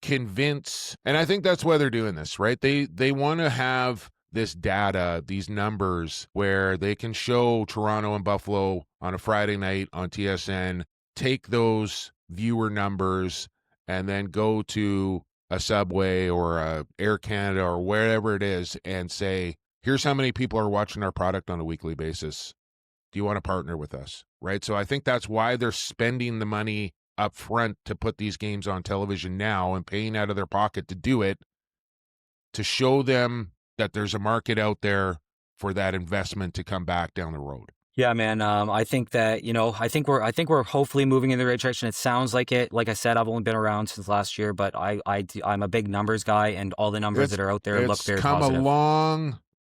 convince, and I think that's why they're doing this, right? They want to have this data, these numbers, where they can show Toronto and Buffalo on a Friday night on TSN, take those viewer numbers, and then go to a Subway or a Air Canada or wherever it is and say, Here's how many people are watching our product on a weekly basis. Do you want to partner with us? Right? So I think that's why they're spending the money up front to put these games on television now and paying out of their pocket to do it, to show them that there's a market out there for that investment to come back down the road. Yeah, man. I think that, I think we're hopefully moving in the right direction. It sounds like it. Like I said, I've only been around since last year, but I'm a big numbers guy, and all the numbers that are out there look very positive.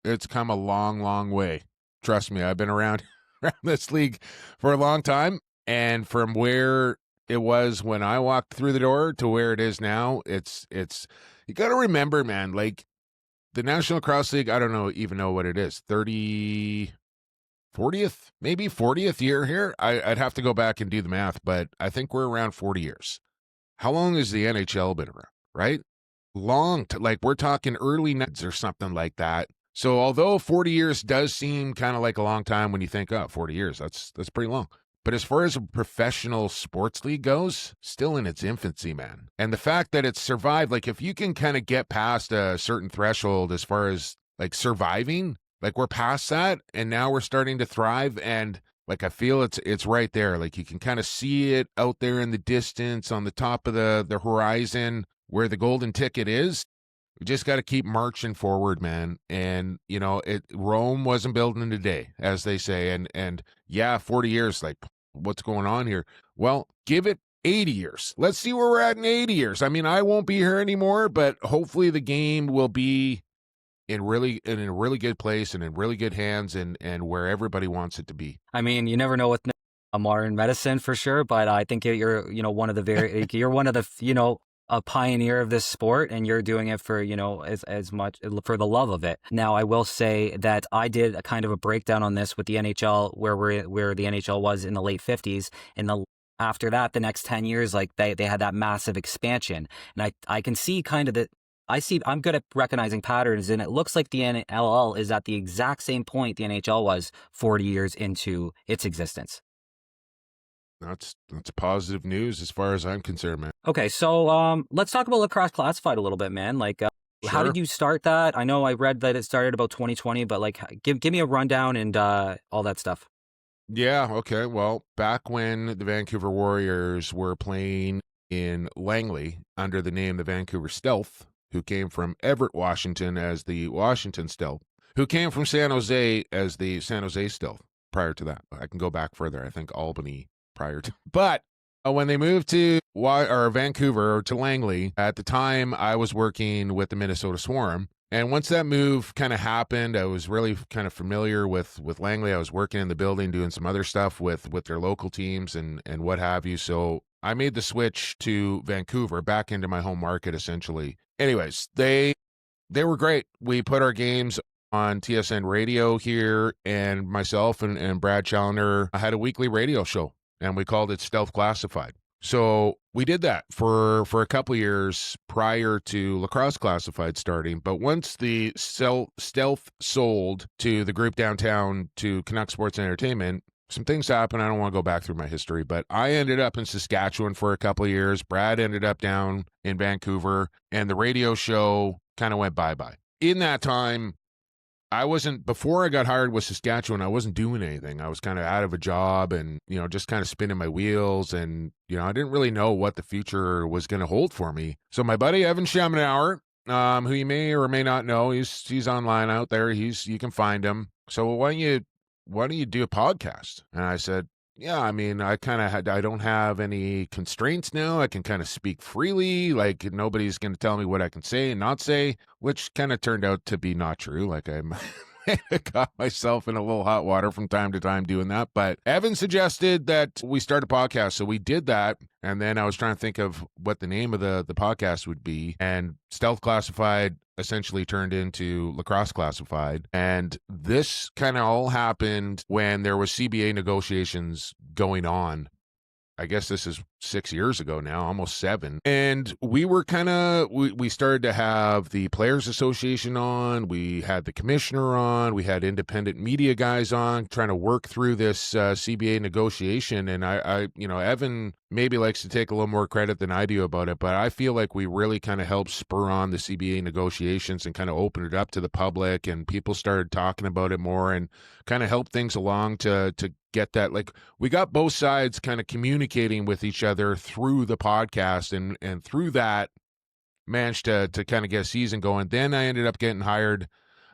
It's come a long, long way. Trust me, I've been around this league for a long time, and from where it was when I walked through the door to where it is now, it's you got to remember, man, like the National Lacrosse League, I don't even know what it is, 40th, maybe 40th year here. I'd have to go back and do the math, but I think we're around 40 years. How long has the NHL been around, right? Long, like we're talking early 90s or something like that. So although 40 years does seem kind of like a long time when you think, 40 years, that's pretty long. But as far as a professional sports league goes, still in its infancy, man. And the fact that it's survived, like if you can kind of get past a certain threshold as far as like surviving, like we're past that and now we're starting to thrive, and like I feel it's right there. Like you can kind of see it out there in the distance on the top of the horizon where the golden ticket is. We just got to keep marching forward, man. And Rome wasn't built in a day, as they say. And yeah, 40 years, like what's going on here? Well, give it 80 years. Let's see where we're at in 80 years. I mean, I won't be here anymore, but hopefully the game will be in a really good place and in really good hands and where everybody wants it to be. I mean, you never know with modern medicine for sure, but I think you're one of the you're one of the a pioneer of this sport, and you're doing it for as much for the love of it. Now, I will say that I did a kind of a breakdown on this with the NHL, where the NHL was in the late 50s, and after that, the next 10 years, like they had that massive expansion, and I can see kind of I'm good at recognizing patterns, and it looks like the NLL is at the exact same point the NHL was 40 years into its existence. That's positive news as far as I'm concerned, man. Okay, so let's talk about Lacrosse Classified a little bit, man. Like, Sure. How did you start that? I know I read that it started about 2020, but like, give me a rundown and all that stuff. Yeah, okay. Well, back when the Vancouver Warriors were playing in Langley under the name the Vancouver Stealth, who came from Everett, Washington as the Washington Stealth, who came from San Jose as the San Jose Stealth prior to that. I can go back further. I think Albany prior to. But when they moved to Vancouver, to Langley, at the time I was working with the Minnesota Swarm. And once that move kind of happened, I was really kind of familiar with Langley. I was working in the building, doing some other stuff with their local teams and what have you. So I made the switch to Vancouver, back into my home market, essentially. Anyways, they were great. We put our games on TSN radio here, and myself and Brad Challoner had a weekly radio show, and we called it Stealth Classified. So we did that for a couple years prior to Lacrosse Classified starting. But once the Stealth sold to the group downtown to Canuck Sports and Entertainment, some things happened. I don't want to go back through my history, but I ended up in Saskatchewan for a couple of years. Brad ended up down in Vancouver, and the radio show kind of went bye-bye. In that time, before I got hired with Saskatchewan, I wasn't doing anything. I was kind of out of a job and, just kind of spinning my wheels, and, I didn't really know what the future was going to hold for me. So my buddy, Evan Schemenauer, who you may or may not know, he's online out there. You can find him. So why don't you do a podcast? And I said, yeah, I mean, I don't have any constraints now. I can kind of speak freely. Like, nobody's going to tell me what I can say and not say, which kind of turned out to be not true. Like, I got myself in a little hot water from time to time doing that. But Evan suggested that we start a podcast. So we did that. And then I was trying to think of what the name of the podcast would be. And Stealth Classified essentially turned into Lacrosse Classified. And this kind of all happened when there was CBA negotiations going on. I guess this is 6 years ago now, almost 7. And we were we started to have the Players Association on. We had the commissioner on. We had independent media guys on trying to work through this CBA negotiation. And I Evan maybe likes to take a little more credit than I do about it, but I feel like we really kind of helped spur on the CBA negotiations and kind of open it up to the public, and people started talking about it more and kind of helped things along to get that. Like, we got both sides kind of communicating with each other through the podcast, and through that managed to kind of get a season going. Then I ended up getting hired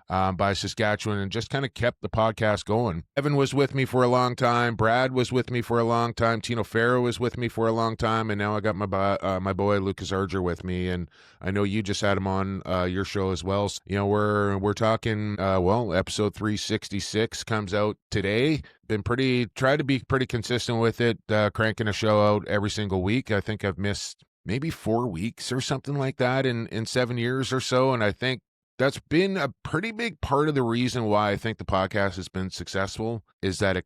by Saskatchewan and just kind of kept the podcast going. Evan was with me for a long time. Brad was with me for a long time. Tino Farrow was with me for a long time. And now I got my boy Lucas Arger with me. And I know you just had him on your show as well. So, we're talking, episode 366 comes out today. Tried to be pretty consistent with it, cranking a show out every single week. I think I've missed maybe 4 weeks or something like that in 7 years or so. And I think that's been a pretty big part of the reason why I think the podcast has been successful, is that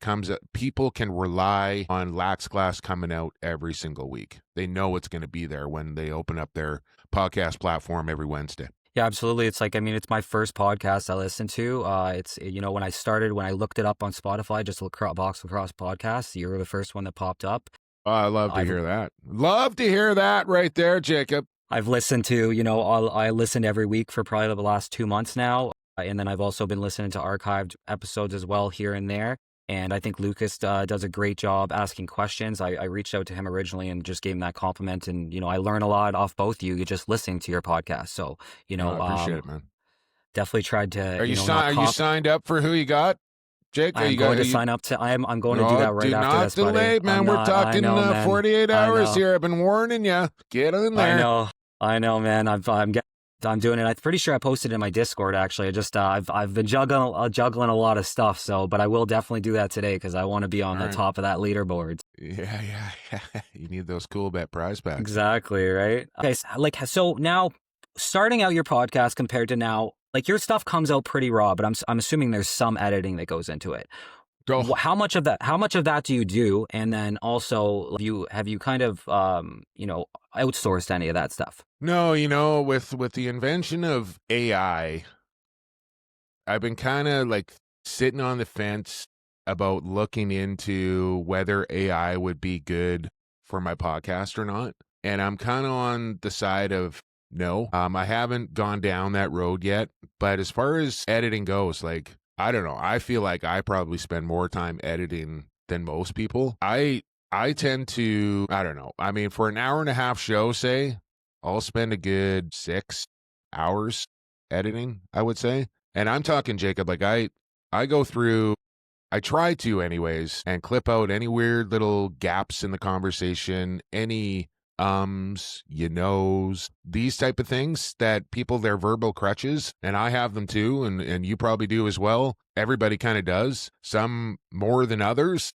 people can rely on Lax Class coming out every single week. They know it's going to be there when they open up their podcast platform every Wednesday. Yeah, absolutely. It's like, it's my first podcast I listened to. It's, when I looked it up on Spotify, just Box Lacrosse Podcast, you were the first one that popped up. Oh, I love to hear that. Love to hear that right there, Jacob. I've listened to, I listened every week for probably the last 2 months now. And then I've also been listening to archived episodes as well here and there. And I think Lucas does a great job asking questions. I reached out to him originally and just gave him that compliment. And, I learn a lot off both you just listening to your podcast. So, I appreciate it, man. Definitely tried to. Are you signed up for who you got? Jake, I'm going to sign up to. I'm going to do that right after this. Do not delay, man. We're talking 48 hours here. I've been warning you. Get in there. I know, man. I'm doing it. I'm pretty sure I posted it in my Discord. Actually, I've been juggling a lot of stuff. So, but I will definitely do that today because I want to be on the top of that leaderboard. Yeah. You need those cool bet prize packs. Exactly, right? Okay, so now starting out your podcast compared to now. Like, your stuff comes out pretty raw, but I'm assuming there's some editing that goes into it. How much of that do you do? And then also, have you kind of outsourced any of that stuff? No, with the invention of AI, I've been kind of like sitting on the fence about looking into whether AI would be good for my podcast or not. And I'm kind of on the side of no. I haven't gone down that road yet. But as far as editing goes, like, I don't know. I feel like I probably spend more time editing than most people. I tend to, I don't know. For an hour and a half show, say, I'll spend a good 6 hours editing, I would say. And I'm talking, Jacob, like I go through, I try to anyways, and clip out any weird little gaps in the conversation, any these type of things that people, their verbal crutches, and I have them too, and you probably do as well. Everybody kind of does, some more than others.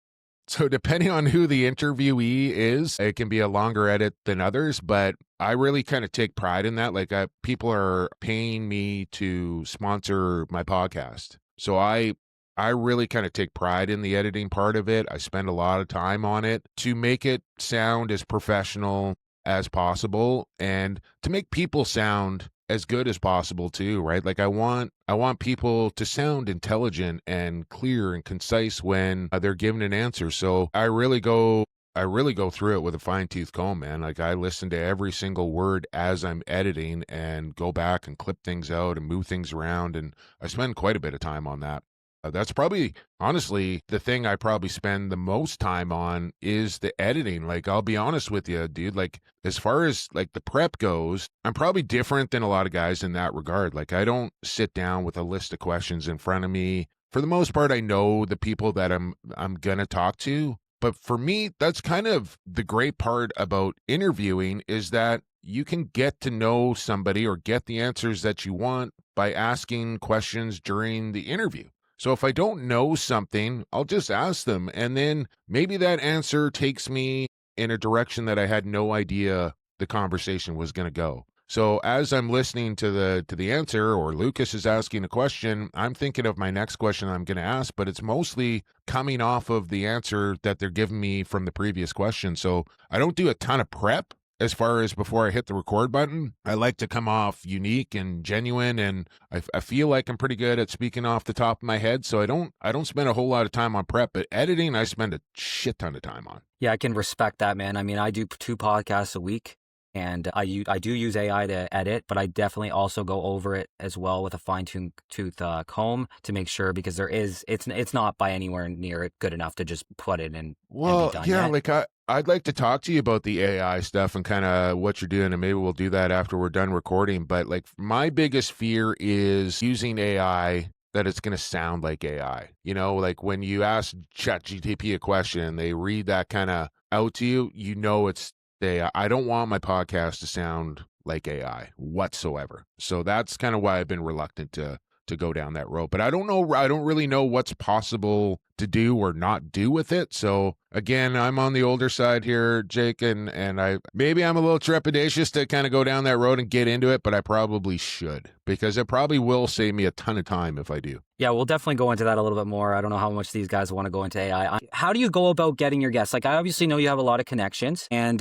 So depending on who the interviewee is, it can be a longer edit than others, but I really kind of take pride in that. Like, people are paying me to sponsor my podcast. So I really kind of take pride in the editing part of it. I spend a lot of time on it to make it sound as professional as possible and to make people sound as good as possible too, right? Like, I want people to sound intelligent and clear and concise when they're given an answer. So I really go through it with a fine-tooth comb, man. Like, I listen to every single word as I'm editing and go back and clip things out and move things around, and I spend quite a bit of time on that. That's probably, honestly, the thing I probably spend the most time on is the editing. Like, I'll be honest with you, dude. Like, as far as like the prep goes, I'm probably different than a lot of guys in that regard. Like, I don't sit down with a list of questions in front of me. For the most part, I know the people that I'm gonna talk to. But for me, that's kind of the great part about interviewing, is that you can get to know somebody or get the answers that you want by asking questions during the interview. So if I don't know something, I'll just ask them, and then maybe that answer takes me in a direction that I had no idea the conversation was going to go. So as I'm listening to the answer, or Lucas is asking a question, I'm thinking of my next question I'm going to ask, but it's mostly coming off of the answer that they're giving me from the previous question. So I don't do a ton of prep. as far as before I hit the record button, I like to come off unique and genuine, and I feel like I'm pretty good at speaking off the top of my head, so I don't spend a whole lot of time on prep, but editing I spend a shit ton of time on. Yeah, I can respect that, man. I mean, I do 2 podcasts a week, and I do use AI to edit, but I definitely also go over it as well with a fine-tooth comb to make sure, because it's not by anywhere near good enough to just put it in and be done Yeah, yet. like I'd like to talk to you about the AI stuff and kind of what you're doing, and maybe we'll do that after we're done recording. But like my biggest fear is using AI, that it's going to sound like AI. You know, like when you ask ChatGPT a question, they read that kind of out to you, you know it's AI. I don't want my podcast to sound like AI whatsoever. So that's kind of why I've been reluctant to go down that road. But I don't really know what's possible to do or not do with it. So again, I'm on the older side here, Jake, and I'm a little trepidatious to kind of go down that road and get into it, but I probably should, because it probably will save me a ton of time if I do. Yeah, we'll definitely go into that a little bit more. I don't know how much these guys want to go into AI. How do you go about getting your guests? Like, I obviously know you have a lot of connections, and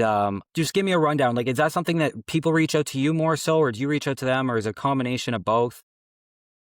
just give me a rundown. Like, is that something that people reach out to you more so, or do you reach out to them, or is it a combination of both?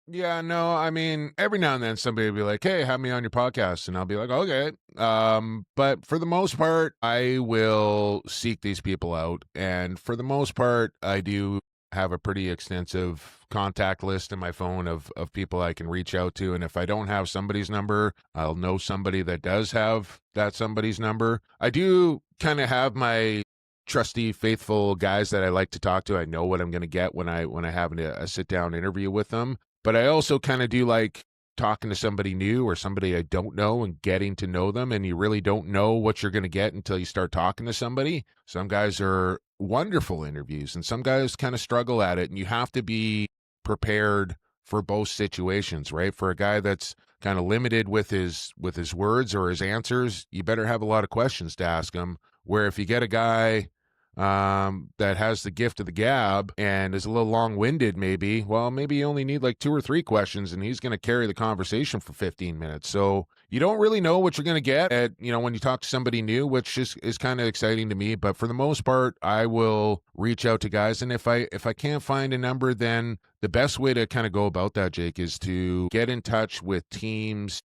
Yeah, no, I mean, every now and then somebody will be like, hey, have me on your podcast. And I'll be like, okay. But for the most part, I will seek these people out. And for the most part, I do have a pretty extensive contact list in my phone of people I can reach out to. And if I don't have somebody's number, I'll know somebody that does have that somebody's number. I do kind of have my trusty, faithful guys that I like to talk to. I know what I'm going to get when I have a sit down interview with them. But I also kind of do like talking to somebody new or somebody I don't know and getting to know them. And you really don't know what you're going to get until you start talking to somebody. Some guys are wonderful interviews and some guys kind of struggle at it. And you have to be prepared for both situations, right? For a guy that's kind of limited with his words or his answers, you better have a lot of questions to ask him. Where if you get a guy that has the gift of the gab and is a little long-winded, maybe you only need like 2 or 3 questions and he's going to carry the conversation for 15 minutes. So you don't really know what you're going to get at, when you talk to somebody new, which is kind of exciting to me. But for the most part, I will reach out to guys. And if I can't find a number, then the best way to kind of go about that, Jake, is to get in touch with teams,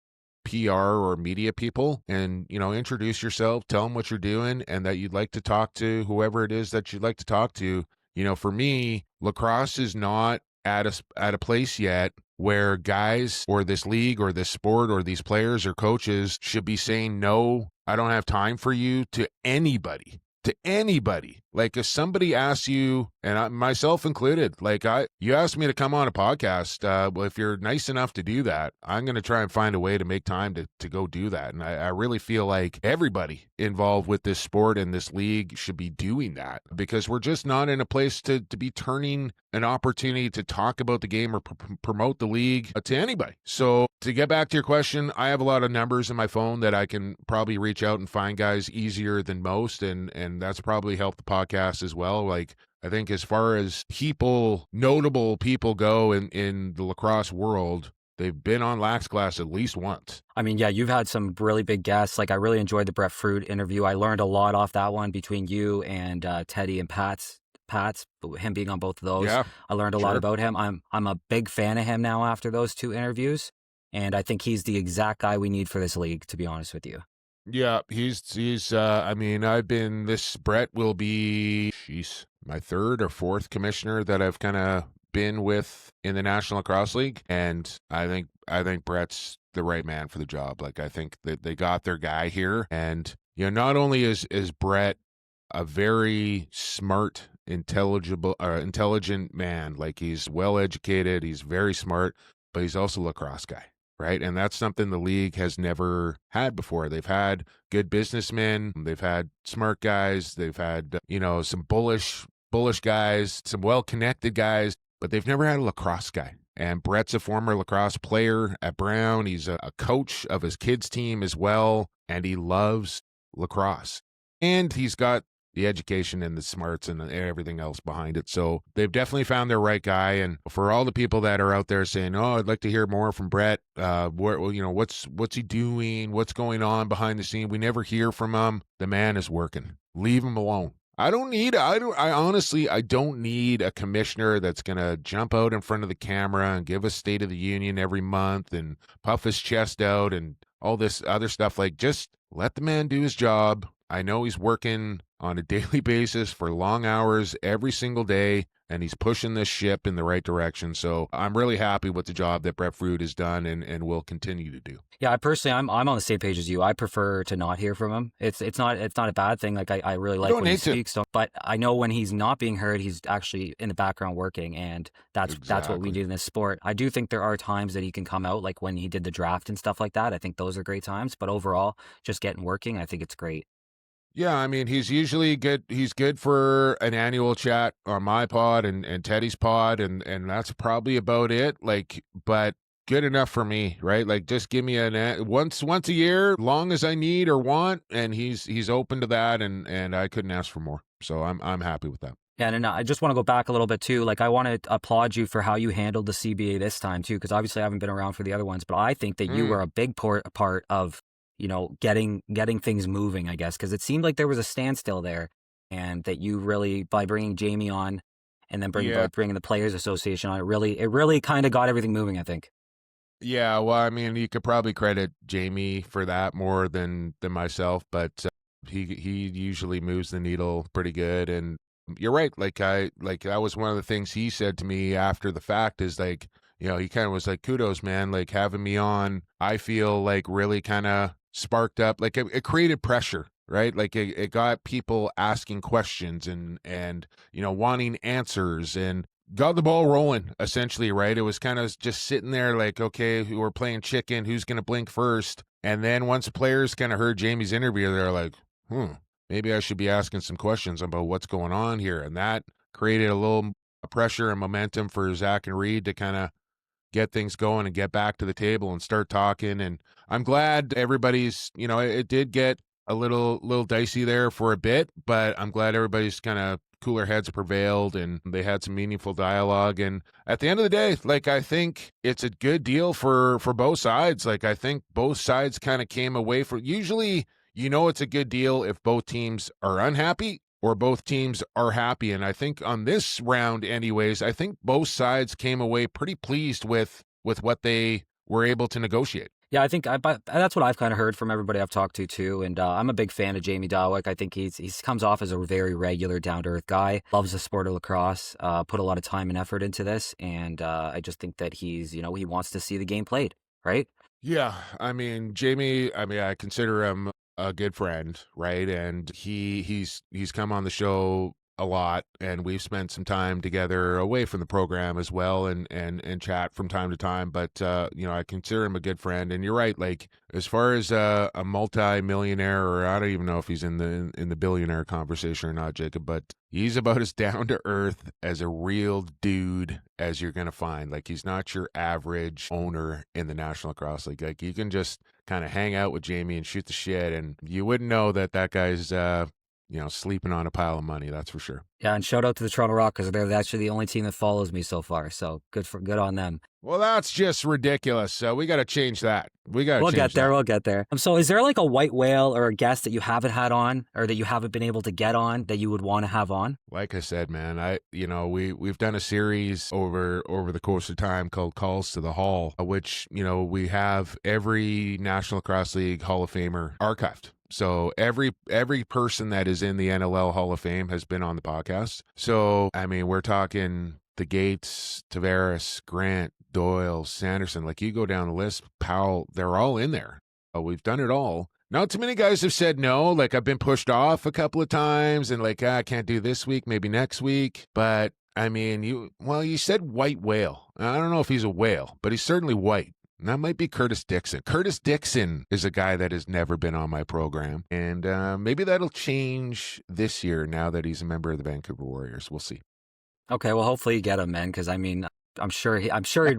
PR or media people, and introduce yourself, tell them what you're doing and that you'd like to talk to whoever it is that you'd like to talk to. For me, lacrosse is not at a place yet where guys or this league or this sport or these players or coaches should be saying, no, I don't have time for you, to anybody. Like if somebody asks you, and myself included, like you asked me to come on a podcast, well, if you're nice enough to do that, I'm going to try and find a way to make time to go do that. And I really feel like everybody involved with this sport and this league should be doing that, because we're just not in a place to be turning an opportunity to talk about the game or promote the league to anybody. So to get back to your question, I have a lot of numbers in my phone that I can probably reach out and find guys easier than most. And that's probably helped the podcast as well. Like, I think as far as notable people go in the lacrosse world, they've been on Lax Class at least once. I mean, yeah, you've had some really big guests. Like, I really enjoyed the Brett Fruit interview. I learned a lot off that one between you and Teddy and Pat's, him being on both of those. Yeah, I learned a lot about him. I'm a big fan of him now after those 2 interviews. And I think he's the exact guy we need for this league, to be honest with you. Yeah, he's Brett will be, my 3rd or 4th commissioner that I've kind of been with in the National Lacrosse League. And I think Brett's the right man for the job. Like, I think that they got their guy here. And, not only is Brett a very smart, intelligent man, like he's well educated, he's very smart, but he's also a lacrosse guy. Right. And that's something the league has never had before. They've had good businessmen. They've had smart guys. They've had, some bullish guys, some well-connected guys, but they've never had a lacrosse guy. And Brett's a former lacrosse player at Brown. He's a coach of his kids' team as well. And he loves lacrosse. And he's got the education and the smarts and everything else behind it. So they've definitely found their right guy. And for all the people that are out there saying, oh, I'd like to hear more from Brett, what's he doing? What's going on behind the scene? We never hear from him. The man is working. Leave him alone. I honestly, I don't need a commissioner that's going to jump out in front of the camera and give a State of the Union every month and puff his chest out and all this other stuff. Like, just let the man do his job. I know he's working on a daily basis for long hours every single day, and he's pushing this ship in the right direction. So I'm really happy with the job that Brett Fruit has done and will continue to do. Yeah, I personally, I'm on the same page as you. I prefer to not hear from him. It's not a bad thing. Like I really like don't when he need to. speaks, but I know when he's not being heard, he's actually in the background working, and that's what we Exactly. do in this sport. I do think there are times that he can come out, like when he did the draft and stuff like that. I think those are great times. But overall, just getting working, I think it's great. Yeah, I mean, he's usually good. He's good for an annual chat on my pod and Teddy's pod, and that's probably about it. Like, but good enough for me, right? Like, just give me once a year, long as I need or want, and he's open to that, and I couldn't ask for more. So I'm happy with that. Yeah, and I just want to go back a little bit too. Like, I want to applaud you for how you handled the CBA this time too, because obviously I haven't been around for the other ones, but I think that you were a big part of, getting things moving, I guess, because it seemed like there was a standstill there, and that you really, by bringing Jamie on, and then bringing the Players Association on, it really kind of got everything moving, I think. Yeah, well, I mean, you could probably credit Jamie for that more than myself, but he usually moves the needle pretty good. And you're right. Like that was one of the things he said to me after the fact is like, he kind of was like, kudos, man, like having me on. I feel like really kind of sparked up, like it created pressure, right? Like it got people asking questions and wanting answers and got the ball rolling, essentially, right? It was kind of just sitting there like, okay, we're playing chicken, who's going to blink first? And then once players kind of heard Jamie's interview, they're like, maybe I should be asking some questions about what's going on here. And that created a little pressure and momentum for Zach and Reed to kind of get things going and get back to the table and start talking. And I'm glad everybody's, it did get a little dicey there for a bit, but I'm glad everybody's kind of cooler heads prevailed and they had some meaningful dialogue. And at the end of the day, like, I think it's a good deal for both sides. Like, I think both sides kind of came away from, usually, it's a good deal if both teams are unhappy or both teams are happy. And I think on this round anyways, I think both sides came away pretty pleased with what they were able to negotiate. Yeah, I think that's what I've kind of heard from everybody I've talked to too, and I'm a big fan of Jamie Dawick. I think he comes off as a very regular, down to earth guy. Loves the sport of lacrosse. Put a lot of time and effort into this, and I just think that he's he wants to see the game played, right? Yeah, I mean Jamie. I mean I consider him a good friend, right? And he's come on the show a lot, and we've spent some time together away from the program as well, and chat from time to time. But I consider him a good friend. And you're right, like as far as a multi-millionaire, or I don't even know if he's in the billionaire conversation or not, Jacob, but he's about as down to earth as a real dude as you're gonna find. Like, he's not your average owner in the National Lacrosse League. Like, you can just kind of hang out with Jamie and shoot the shit, and you wouldn't know that guy's sleeping on a pile of money, that's for sure. Yeah, and shout out to the Toronto Rock, because they're actually the only team that follows me so far. So good on them. Well, that's just ridiculous. So we got to change that. We'll get there. We'll get there. So is there like a white whale or a guest that you haven't had on, or that you haven't been able to get on, that you would want to have on? Like I said, man, we've done a series over the course of time called Calls to the Hall, which, we have every National Lacrosse League Hall of Famer archived. So every person that is in the NLL Hall of Fame has been on the podcast. So, I mean, we're talking the Gates, Tavares, Grant, Doyle, Sanderson. Like, you go down the list, Powell, they're all in there. We've done it all. Not too many guys have said no. Like, I've been pushed off a couple of times and like, I can't do this week, maybe next week. But I mean, you said white whale. I don't know if he's a whale, but he's certainly white. And that might be Curtis Dixon. Curtis Dixon is a guy that has never been on my program. And maybe that'll change this year now that he's a member of the Vancouver Warriors. We'll see. Okay, well, hopefully you get him, man, because I mean, I'm sure he'd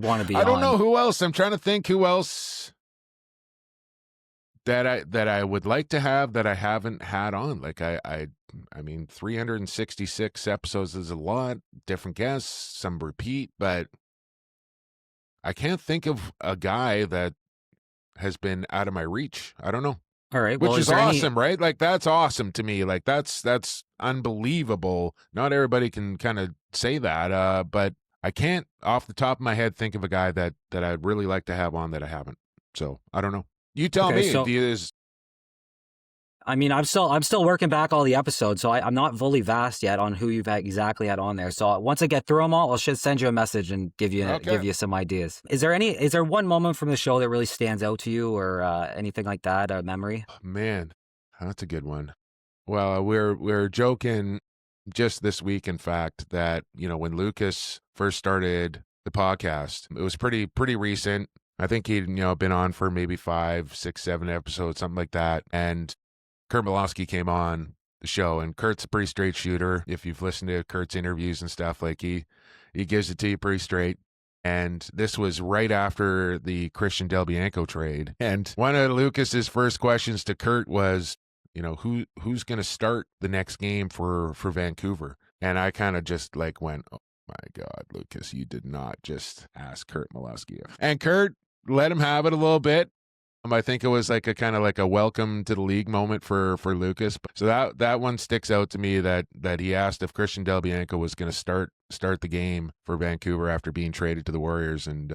want to be on. I don't know who else. I'm trying to think who else that I would like to have that I haven't had on. Like, I mean, 366 episodes is a lot. Different guests, some repeat, but I can't think of a guy that has been out of my reach. I don't know. All right. Well, which is is there any? awesome, right? Like that's awesome to me. Like that's unbelievable. Not everybody can kind of say that, but I can't off the top of my head think of a guy that I'd really like to have on that I haven't. So I don't know. You tell Okay, me. so I mean, I'm still working back all the episodes, so I'm not fully vast yet on who you've exactly had on there. So once I get through them all, I'll should send you a message and give okay. you some ideas. Is there one moment from the show that really stands out to you, or anything like that, a memory? Man, that's a good one. Well, we're joking just this week, in fact, that when Lucas first started the podcast, it was pretty recent. I think he'd been on for maybe 5, 6, 7 episodes, something like that. And Kurt Malosky came on the show, and Kurt's a pretty straight shooter. If you've listened to Kurt's interviews and stuff, like he gives it to you pretty straight. And this was right after the Christian Del Bianco trade. And one of Lucas's first questions to Kurt was, who's going to start the next game for Vancouver? And I kind of just like went, oh my God, Lucas, you did not just ask Kurt Malosky. And Kurt let him have it a little bit. I think it was like a kind of like a welcome to the league moment for Lucas. So that one sticks out to me, that he asked if Christian Del Bianco was going to start the game for Vancouver after being traded to the Warriors, and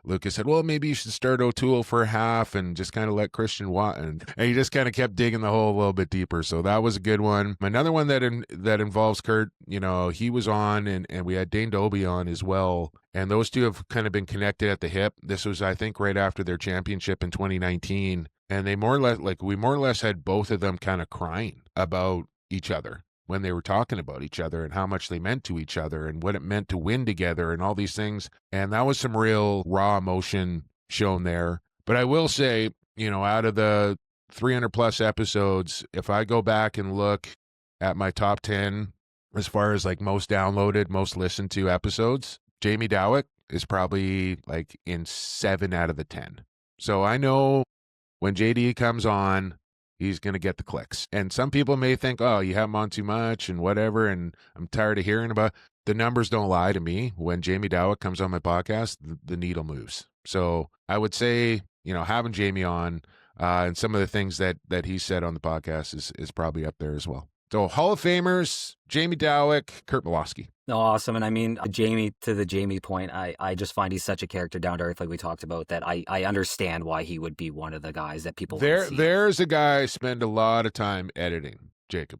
Lucas said, well, maybe you should start O'Toole for a half and just kind of let Christian Watt. And he just kind of kept digging the hole a little bit deeper. So that was a good one. Another one that involves Kurt, he was on, and we had Dane Dobie on as well. And those two have kind of been connected at the hip. This was, I think, right after their championship in 2019. And we more or less had both of them kind of crying about each other when they were talking about each other and how much they meant to each other and what it meant to win together and all these things. And that was some real raw emotion shown there. But I will say, out of the 300 plus episodes, if I go back and look at my top 10 as far as like most downloaded, most listened to episodes, Jamie Dowick is probably like in 7 out of the 10. So I know when JD comes on, he's going to get the clicks. And some people may think, oh, you have him on too much and whatever, and I'm tired of hearing about it. The numbers don't lie to me. When Jamie Dowick comes on my podcast, the needle moves. So I would say, having Jamie on and some of the things that he said on the podcast is probably up there as well. So Hall of Famers, Jamie Dowick, Kurt Malosky. Awesome. And I mean, to the Jamie point, I just find he's such a character, down to earth, like we talked about, that I understand why he would be one of the guys that people want to see. There's a guy I spend a lot of time editing, Jacob.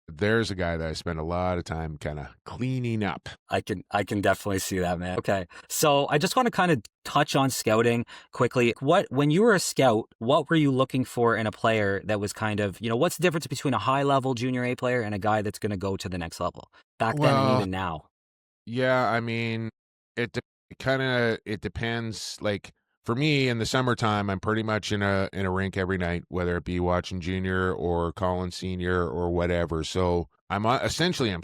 There's a guy that I spend a lot of time kind of cleaning up. I can definitely see that, man. Okay. So I just want to kind of touch on scouting quickly. When you were a scout, what were you looking for in a player that was kind of, what's the difference between a high level junior A player and a guy that's going to go to the next level back then and even now? Yeah. I mean, it depends. Like for me in the summertime, I'm pretty much in a rink every night, whether it be watching junior or calling senior or whatever. So I'm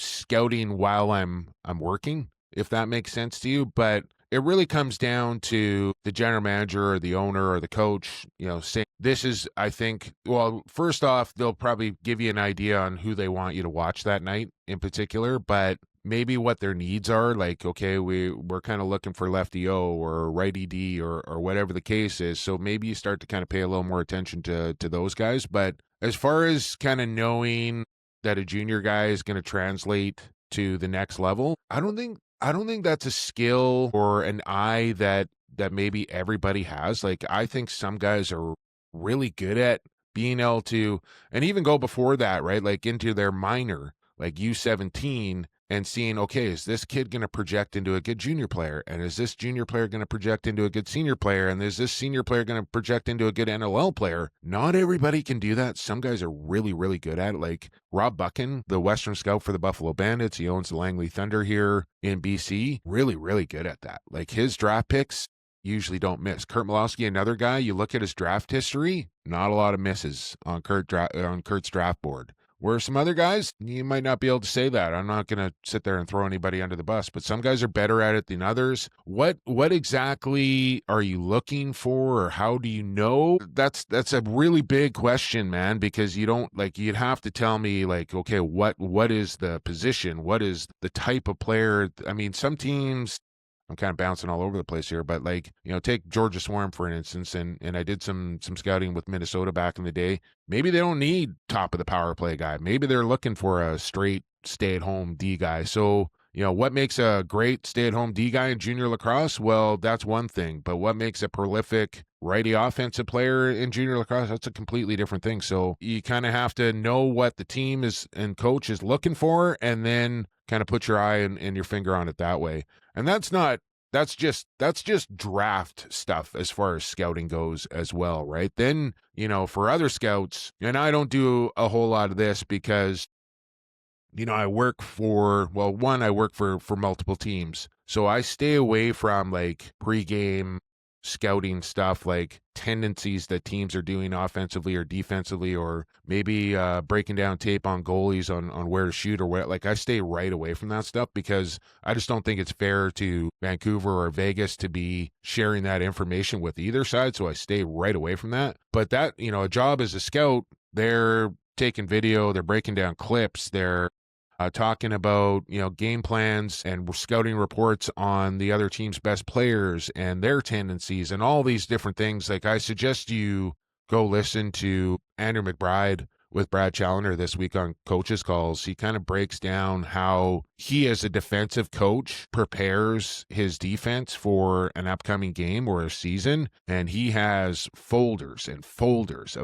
scouting while I'm working, if that makes sense to you. But it really comes down to the general manager or the owner or the coach, saying this is, I think, well, first off, they'll probably give you an idea on who they want you to watch that night in particular, but maybe what their needs are. Like, okay, we're kind of looking for lefty O or righty D or whatever the case is. So maybe you start to kind of pay a little more attention to those guys. But as far as kind of knowing that a junior guy is going to translate to the next level, I don't think that's a skill or an eye that maybe everybody has. Like, I think some guys are really good at being able to, and even go before that, right? Like into their minor, like U17, and seeing, okay, is this kid going to project into a good junior player? And is this junior player going to project into a good senior player? And is this senior player going to project into a good NLL player? Not everybody can do that. Some guys are really, really good at it. Like Rob Buchan, the Western scout for the Buffalo Bandits. He owns the Langley Thunder here in BC. Really, really good at that. Like his draft picks usually don't miss. Kurt Malosky, another guy, you look at his draft history, not a lot of misses on Kurt's draft board. Where some other guys, you might not be able to say that. I'm not going to sit there and throw anybody under the bus, but some guys are better at it than others. What exactly are you looking for, or how do you know? That's a really big question, man, because you don't, like, you'd have to tell me, like, okay, what is the position? What is the type of player? I mean, some teams, I'm kind of bouncing all over the place here, but like, take Georgia Swarm for an instance, and I did some scouting with Minnesota back in the day. Maybe they don't need top of the power play guy. Maybe they're looking for a straight stay-at-home D guy. So, what makes a great stay-at-home D guy in junior lacrosse? Well, that's one thing. But what makes a prolific righty offensive player in junior lacrosse? That's a completely different thing. So you kind of have to know what the team is and coach is looking for, and then kind of put your eye and your finger on it that way. And that's just draft stuff as far as scouting goes as well, right? Then, for other scouts, and I don't do a whole lot of this because I work for multiple teams. So I stay away from like pregame scouting stuff, like tendencies that teams are doing offensively or defensively, or maybe breaking down tape on goalies on where to shoot or where. Like, I stay right away from that stuff because I just don't think it's fair to Vancouver or Vegas to be sharing that information with either side. So I stay right away from that. But that, a job as a scout, they're taking video, they're breaking down clips, they're talking about, game plans and scouting reports on the other team's best players and their tendencies and all these different things. Like, I suggest you go listen to Andrew McBride with Brad Challoner this week on Coaches Calls. He kind of breaks down how he, as a defensive coach, prepares his defense for an upcoming game or a season. And he has folders and folders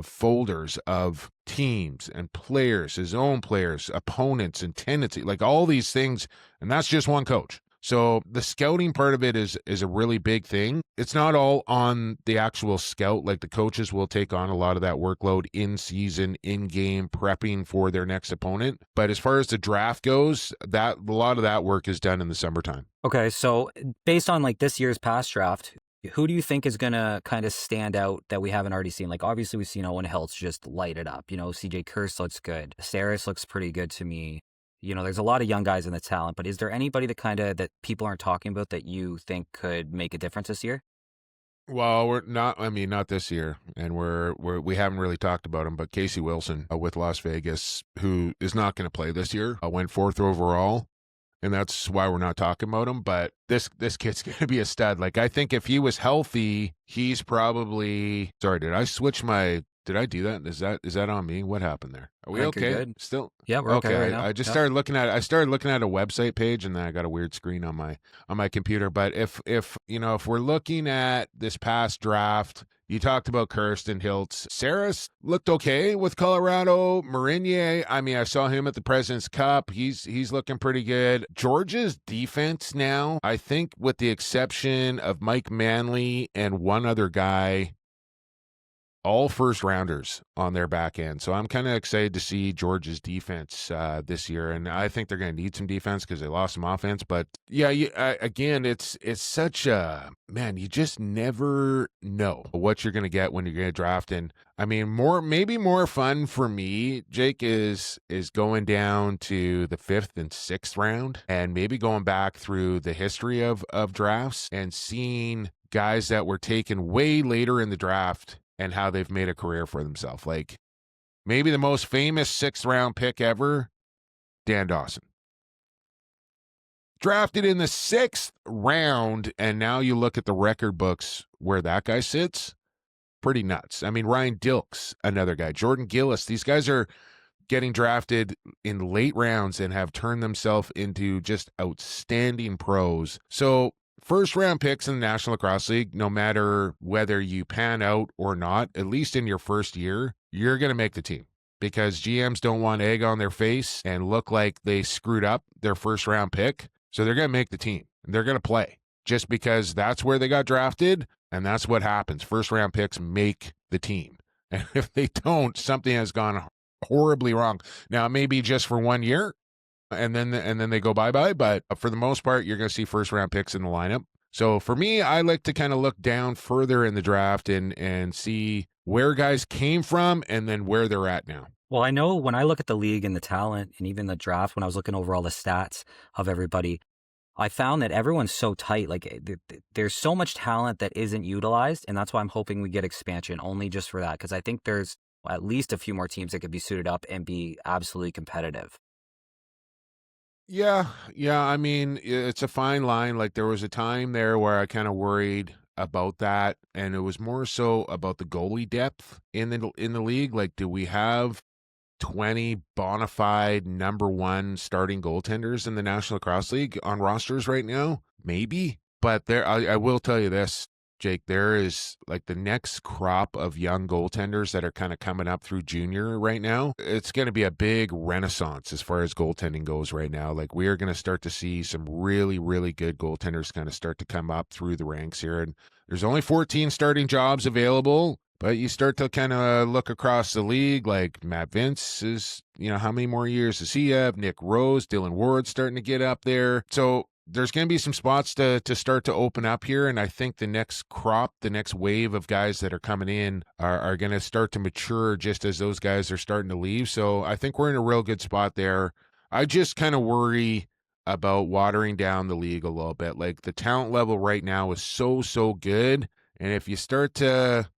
of teams and players, his own players, opponents, and tendency, like all these things. And that's just one coach. So the scouting part of it is a really big thing. It's not all on the actual scout. Like, the coaches will take on a lot of that workload in season, in game, prepping for their next opponent. But as far as the draft goes, a lot of that work is done in the summertime. Okay, so based on like this year's past draft, who do you think is going to kind of stand out that we haven't already seen? Like, obviously we've seen Owen Hiltz just light it up. CJ Kurse looks good. Saris looks pretty good to me. There's a lot of young guys in the talent, but is there anybody that people aren't talking about that you think could make a difference this year? Well, we're not. I mean, not this year, and we haven't really talked about him. But Casey Wilson with Las Vegas, who is not going to play this year, went 4th overall, and that's why we're not talking about him. But this kid's going to be a stud. Like, I think if he was healthy, he's probably. Sorry, did I switch my? Did I do that? Is that on me? What happened there? Are we okay? Good. Still? Yeah, we're okay right now. I just started looking at. I started looking at a website page, and then I got a weird screen on my computer. But if we're looking at this past draft, you talked about Kirsten Hiltz. Saris looked okay with Colorado. Marinier, I mean, I saw him at the President's Cup. He's looking pretty good. Georgia's defense now, I think, with the exception of Mike Manley and one other guy, all first rounders on their back end. So I'm kind of excited to see Georgia's defense this year. And I think they're going to need some defense because they lost some offense. But yeah, again, it's such a, man, you just never know what you're going to get when you're going to draft. And I mean, maybe more fun for me, Jake, is going down to the 5th and 6th round and maybe going back through the history of drafts and seeing guys that were taken way later in the draft and how they've made a career for themselves. Like, maybe the most famous 6th round pick ever, Dan Dawson. Drafted in the 6th round, and now you look at the record books where that guy sits, pretty nuts. I mean, Ryan Dilks, another guy. Jordan Gillis, these guys are getting drafted in late rounds and have turned themselves into just outstanding pros. So, first round picks in the National Lacrosse League, no matter whether you pan out or not, at least in your first year, you're going to make the team because GMs don't want egg on their face and look like they screwed up their first round pick. So they're going to make the team. They're going to play just because that's where they got drafted. And that's what happens. First round picks make the team. And if they don't, something has gone horribly wrong. Now, it may be just for 1 year. And then they go bye-bye. But for the most part, you're going to see first-round picks in the lineup. So for me, I like to kind of look down further in the draft and see where guys came from and then where they're at now. Well, I know when I look at the league and the talent and even the draft, when I was looking over all the stats of everybody, I found that everyone's so tight. Like, there's so much talent that isn't utilized. And that's why I'm hoping we get expansion only just for that. Because I think there's at least a few more teams that could be suited up and be absolutely competitive. Yeah, yeah. I mean, it's a fine line. Like there was a time there where I kind of worried about that, and it was more so about the goalie depth in the league. Like, do we have 20 bona fide number one starting goaltenders in the National Lacrosse League on rosters right now? Maybe. But I will tell you this, Jake, there is like the next crop of young goaltenders that are kind of coming up through junior right now. It's going to be a big renaissance as far as goaltending goes right now. Like we are going to start to see some really, really good goaltenders kind of start to come up through the ranks here. And there's only 14 starting jobs available. But you start to kind of look across the league, like Matt Vince is, how many more years does he have? Nick Rose, Dylan Ward starting to get up there. So there's going to be some spots to start to open up here. And I think the next crop, the next wave of guys that are coming in are going to start to mature just as those guys are starting to leave. So I think we're in a real good spot there. I just kind of worry about watering down the league a little bit. Like the talent level right now is so good. And if you start to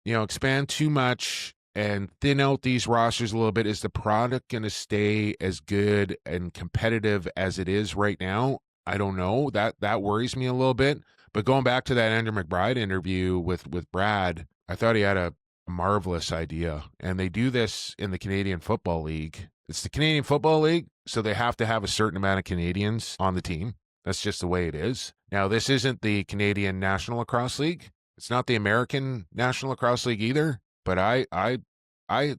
expand too much and thin out these rosters a little bit, is the product going to stay as good and competitive as it is right now? I don't know. That worries me a little bit. But going back to that Andrew McBride interview with Brad, I thought he had a marvelous idea. And they do this in the Canadian Football League. It's the Canadian Football League, so they have to have a certain amount of Canadians on the team. That's just the way it is. Now, this isn't the Canadian National Lacrosse League. It's not the American National Lacrosse League either, but I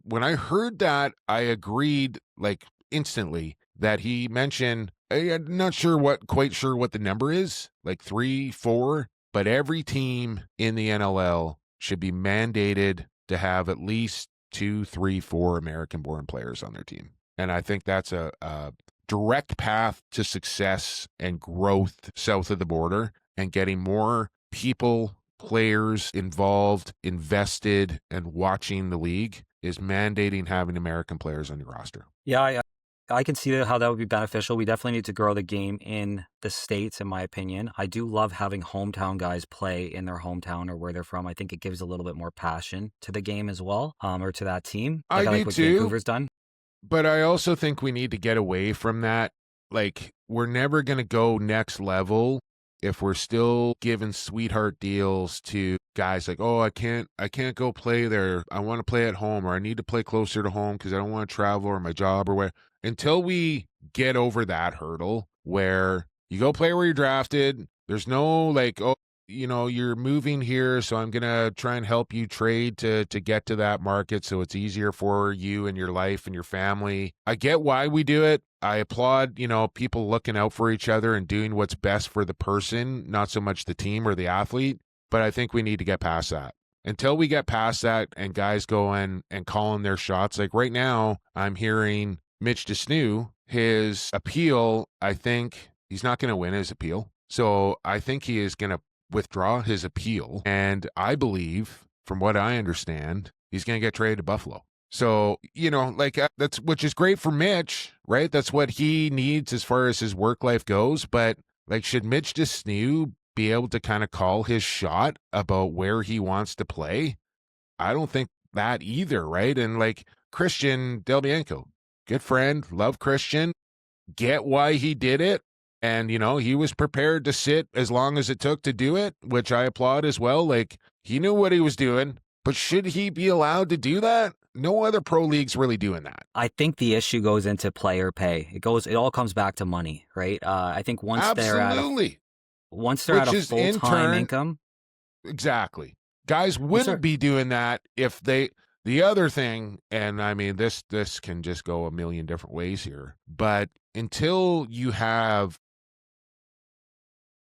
when I heard that, I agreed like instantly that he mentioned, I'm not quite sure what the number is, like 3, 4, but every team in the NLL should be mandated to have at least 2, 3, 4 American-born players on their team. And I think that's a direct path to success and growth south of the border and getting more people, players involved, invested, and watching the league is mandating having American players on your roster. Yeah, I can see how that would be beneficial. We definitely need to grow the game in the States, in my opinion. I do love having hometown guys play in their hometown or where they're from. I think it gives a little bit more passion to the game as well, or to that team. I like do what too. Vancouver's done. But I also think we need to get away from that. Like, we're never going to go next level if we're still giving sweetheart deals to guys like, oh, I can't go play there. I want to play at home, or I need to play closer to home because I don't want to travel or my job or where. Until we get over that hurdle where you go play where you're drafted, there's no like, oh, you're moving here, so I'm going to try and help you trade to get to that market so it's easier for you and your life and your family. I get why we do it. I applaud, people looking out for each other and doing what's best for the person, not so much the team or the athlete. But I think we need to get past that. Until we get past that and guys go in and calling their shots, like right now, I'm hearing Mitch DeSneau, his appeal, I think he's not going to win his appeal. So I think he is going to withdraw his appeal. And I believe, from what I understand, he's going to get traded to Buffalo. So, that's, which is great for Mitch, right? That's what he needs as far as his work life goes. But like, should Mitch DeSneau be able to kind of call his shot about where he wants to play? I don't think that either, right? And like Christian Del Bianco, good friend, love Christian, get why he did it. And, he was prepared to sit as long as it took to do it, which I applaud as well. Like, he knew what he was doing, but should he be allowed to do that? No other pro league's really doing that. I think the issue goes into player pay. It all comes back to money, right? I think once they're at a full-time income. Exactly. Guys wouldn't be doing that if the other thing, and I mean, this can just go a million different ways here, but until you have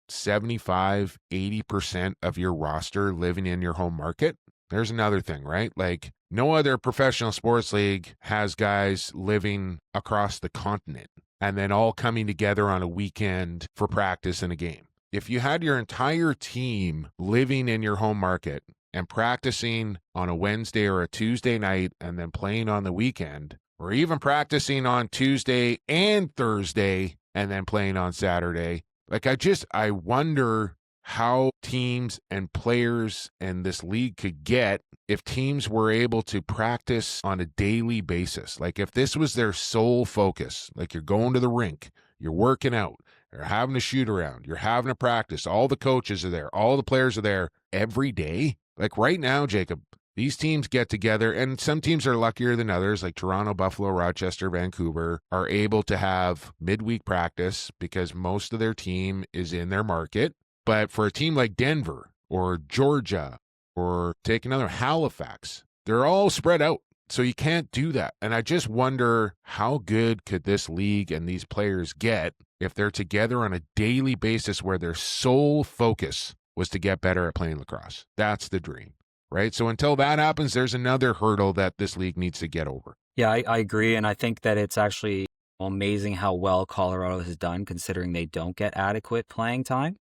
75, 80% of your roster living in your home market, there's another thing, right? Like, no other professional sports league has guys living across the continent and then all coming together on a weekend for practice and a game. If you had your entire team living in your home market and practicing on a Wednesday or a Tuesday night and then playing on the weekend, or even practicing on Tuesday and Thursday and then playing on Saturday, like, I wonder how teams and players and this league could get if teams were able to practice on a daily basis. Like if this was their sole focus, like you're going to the rink, you're working out, you're having a shoot around, you're having a practice, all the coaches are there, all the players are there every day. Like right now, Jacob, these teams get together, and some teams are luckier than others, like Toronto, Buffalo, Rochester, Vancouver, are able to have midweek practice because most of their team is in their market. But for a team like Denver or Georgia or take another Halifax, they're all spread out. So you can't do that. And I just wonder how good could this league and these players get if they're together on a daily basis where their sole focus was to get better at playing lacrosse. That's the dream. Right? So until that happens, there's another hurdle that this league needs to get over. Yeah, I agree. And I think that it's actually amazing how well Colorado has done considering they don't get adequate playing time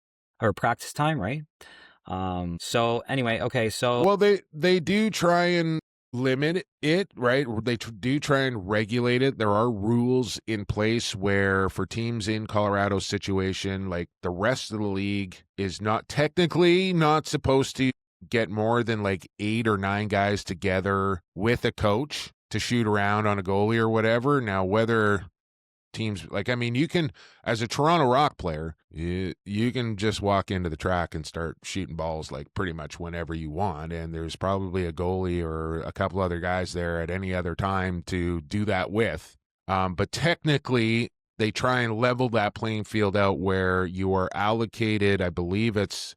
or practice time, right? So anyway, okay, so... Well, they do try and limit it, right? They do try and regulate it. There are rules in place where for teams in Colorado's situation, like the rest of the league is not technically not supposed to get more than like 8 or 9 guys together with a coach to shoot around on a goalie or whatever. Now, whether teams, like, I mean, you can, as a Toronto Rock player, you can just walk into the track and start shooting balls like pretty much whenever you want. And there's probably a goalie or a couple other guys there at any other time to do that with. But technically, they try and level that playing field out where you are allocated, I believe it's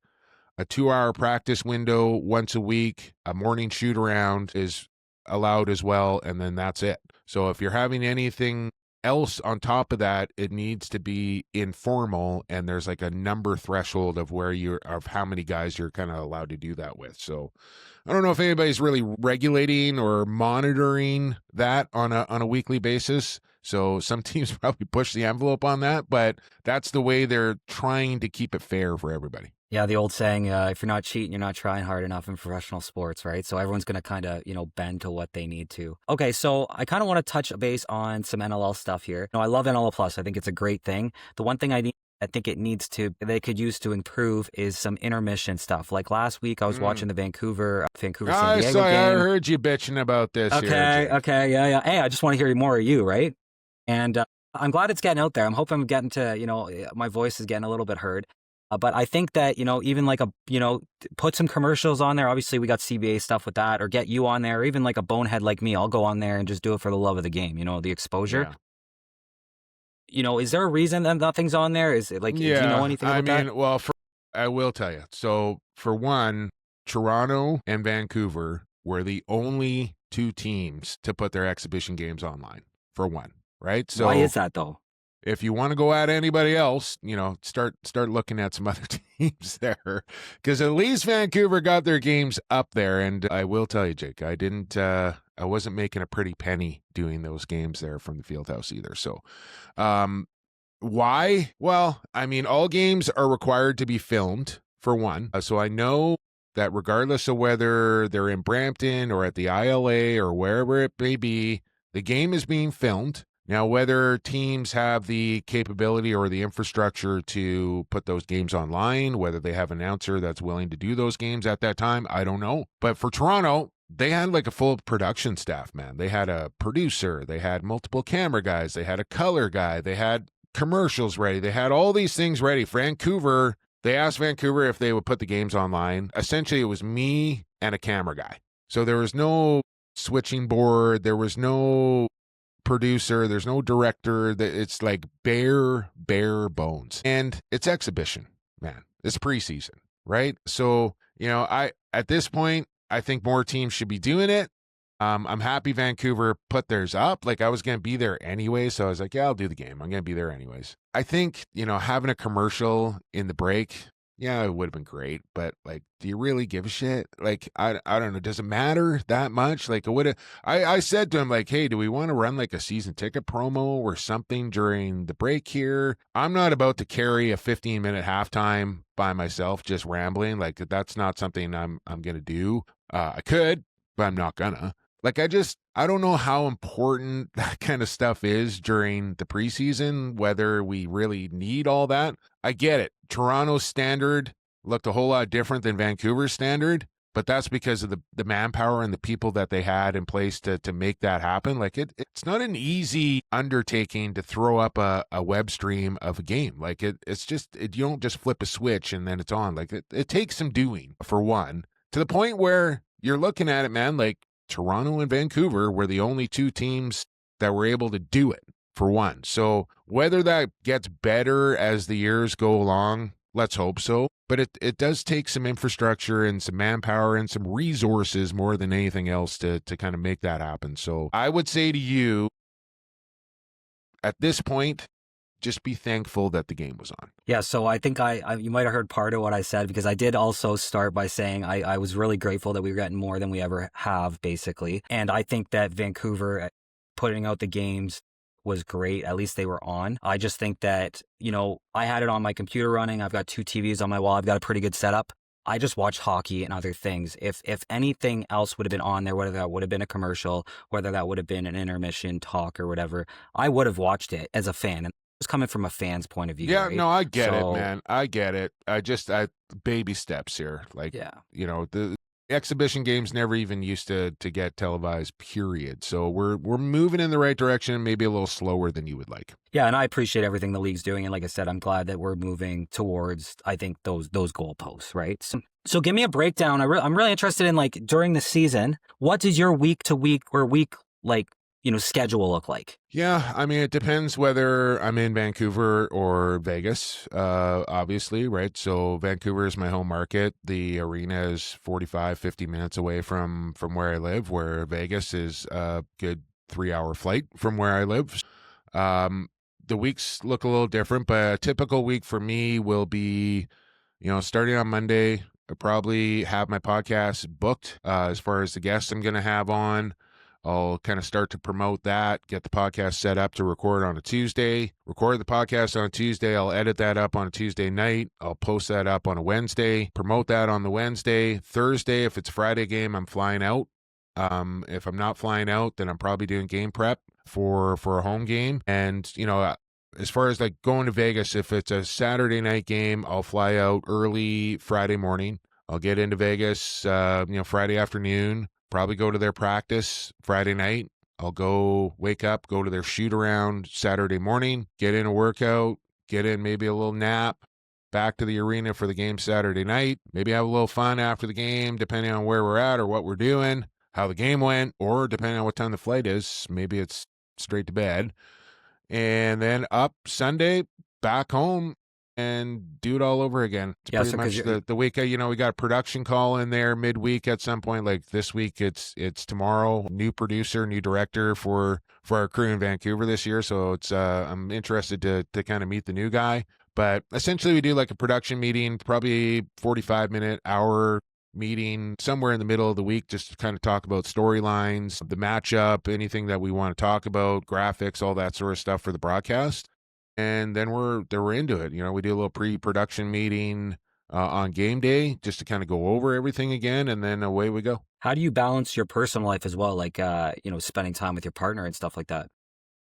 a 2-hour practice window once a week. A morning shoot around is allowed as well, and then that's it. So if you're having anything else on top of that, it needs to be informal, and there's like a number threshold of of how many guys you're kind of allowed to do that with. So I don't know if anybody's really regulating or monitoring that on a weekly basis. So some teams probably push the envelope on that, but that's the way they're trying to keep it fair for everybody. Yeah, the old saying, if you're not cheating, you're not trying hard enough in professional sports, right? So everyone's going to kind of, bend to what they need to. Okay, so I kind of want to touch base on some NLL stuff here. I love NLL Plus. I think it's a great thing. The one thing I think they could use to improve is some intermission stuff. Like last week, I was watching the Vancouver San Diego game. I heard you bitching about this. Okay, yeah. Hey, I just want to hear more of you, right? And I'm glad it's getting out there. I'm hoping I'm getting to, my voice is getting a little bit heard. But I think that, even like put some commercials on there. Obviously, we got CBA stuff with that, or get you on there, or even like a bonehead like me. I'll go on there and just do it for the love of the game, the exposure. Yeah. Is there a reason that nothing's on there? Is it like, do you know anything about that? Well, I will tell you. So, for one, Toronto and Vancouver were the only 2 teams to put their exhibition games online, for one, right? So why is that, though? If you want to go at anybody else, start looking at some other teams there, because at least Vancouver got their games up there. And I will tell you, Jake, I wasn't making a pretty penny doing those games there from the Fieldhouse either. So, why? Well, I mean, all games are required to be filmed for one. So I know that regardless of whether they're in Brampton or at the ILA or wherever it may be, the game is being filmed. Now, whether teams have the capability or the infrastructure to put those games online, whether they have an announcer that's willing to do those games at that time, I don't know. But for Toronto, they had like a full production staff, man. They had a producer, they had multiple camera guys, they had a color guy, they had commercials ready, they had all these things ready. Vancouver, they asked Vancouver if they would put the games online. Essentially, it was me and a camera guy. So there was no switching board, there was no producer, there's no director. It's like bare bones, and it's exhibition, man. It's preseason, right? So at this point, I think more teams should be doing it. I'm happy Vancouver put theirs up. Like, I was going to be there anyway, so I was like, yeah, I'll do the game. I'm going to be there anyways. I think, having a commercial in the break, yeah, it would have been great, but like, do you really give a shit? Like, I don't know. Does it matter that much? Like, I said to him, like, hey, do we want to run like a season ticket promo or something during the break here? I'm not about to carry a 15-minute halftime by myself, just rambling. Like, that's not something I'm going to do. I could, but I'm not gonna. Like, I don't know how important that kind of stuff is during the preseason, whether we really need all that. I get it. Toronto's standard looked a whole lot different than Vancouver's standard, but that's because of the manpower and the people that they had in place to make that happen. Like it's not an easy undertaking to throw up a web stream of a game. Like it's just you don't just flip a switch and then it's on. Like it takes some doing, for one, to the point where you're looking at it, man, like Toronto and Vancouver were the only two teams that were able to do it, for one. So whether that gets better as the years go along, let's hope so. But it does take some infrastructure and some manpower and some resources more than anything else to kind of make that happen. So I would say to you, at this point, just be thankful that the game was on. Yeah, so I think you might have heard part of what I said, because I did also start by saying I was really grateful that we were getting more than we ever have, basically. And I think that Vancouver putting out the games was great. At least they were on. I just think that, I had it on my computer running. I've got 2 TVs on my wall. I've got a pretty good setup. I just watched hockey and other things. If anything else would have been on there, whether that would have been a commercial, whether that would have been an intermission talk or whatever, I would have watched it as a fan. And it's coming from a fan's point of view. Yeah, right? no, I get it, man. I get it. I baby steps here. Like, yeah. The exhibition games never even used to get televised, period. So we're moving in the right direction, maybe a little slower than you would like. Yeah, and I appreciate everything the league's doing. And like I said, I'm glad that we're moving towards, I think, those goalposts, right? So give me a breakdown. I'm really interested in, like, during the season, what does your week to week or week, like, schedule look like? Yeah, I mean, it depends whether I'm in Vancouver or Vegas, obviously, right? So Vancouver is my home market. The arena is 45, 50 minutes away from where I live, where Vegas is a good 3-hour flight from where I live. The weeks look a little different, but a typical week for me will be, starting on Monday, I probably have my podcast booked as far as the guests I'm going to have on. I'll kind of start to promote that, get the podcast set up to record on a Tuesday, record the podcast on a Tuesday. I'll edit that up on a Tuesday night. I'll post that up on a Wednesday, promote that on the Wednesday. Thursday, if it's a Friday game, I'm flying out. If I'm not flying out, then I'm probably doing game prep for a home game. And, as far as like going to Vegas, if it's a Saturday night game, I'll fly out early Friday morning. I'll get into Vegas, Friday afternoon. Probably go to their practice Friday night. I'll wake up, go to their shoot around Saturday morning, get in a workout, get in maybe a little nap, back to the arena for the game Saturday night. Maybe have a little fun after the game, depending on where we're at or what we're doing, how the game went, or depending on what time the flight is, maybe it's straight to bed. And then up Sunday, back home, and do it all over again. It's pretty much the week. We got a production call in there midweek at some point. Like this week, it's tomorrow. New producer, new director for our crew in Vancouver this year. So it's I'm interested to kind of meet the new guy. But essentially, we do like a production meeting, probably 45-minute, hour meeting somewhere in the middle of the week, just to kind of talk about storylines, the matchup, anything that we want to talk about, graphics, all that sort of stuff for the broadcast. And then we're into it. We do a little pre-production meeting on game day just to kind of go over everything again, and then away we go. How do you balance your personal life as well, like spending time with your partner and stuff like that?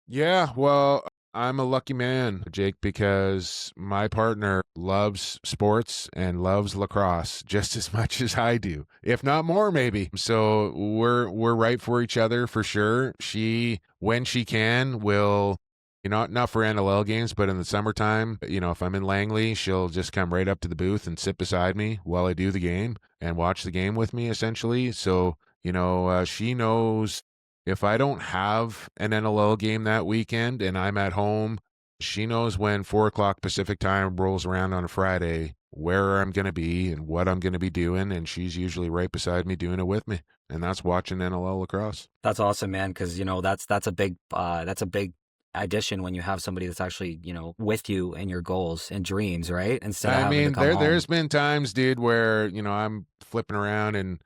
Yeah, well, I'm a lucky man, Jake, because my partner loves sports and loves lacrosse just as much as I do, if not more, maybe. So we're right for each other for sure. She, when she can, will. Not for NLL games, but in the summertime, if I'm in Langley, she'll just come right up to the booth and sit beside me while I do the game and watch the game with me, essentially. So, she knows if I don't have an NLL game that weekend and I'm at home, she knows when 4 o'clock Pacific time rolls around on a Friday, where I'm going to be and what I'm going to be doing. And she's usually right beside me doing it with me. And that's watching NLL lacrosse. That's awesome, man. Cause that's a big addition when you have somebody that's actually, with you in your goals and dreams, right? Instead of having to come home. There's been times, dude, where, I'm flipping around and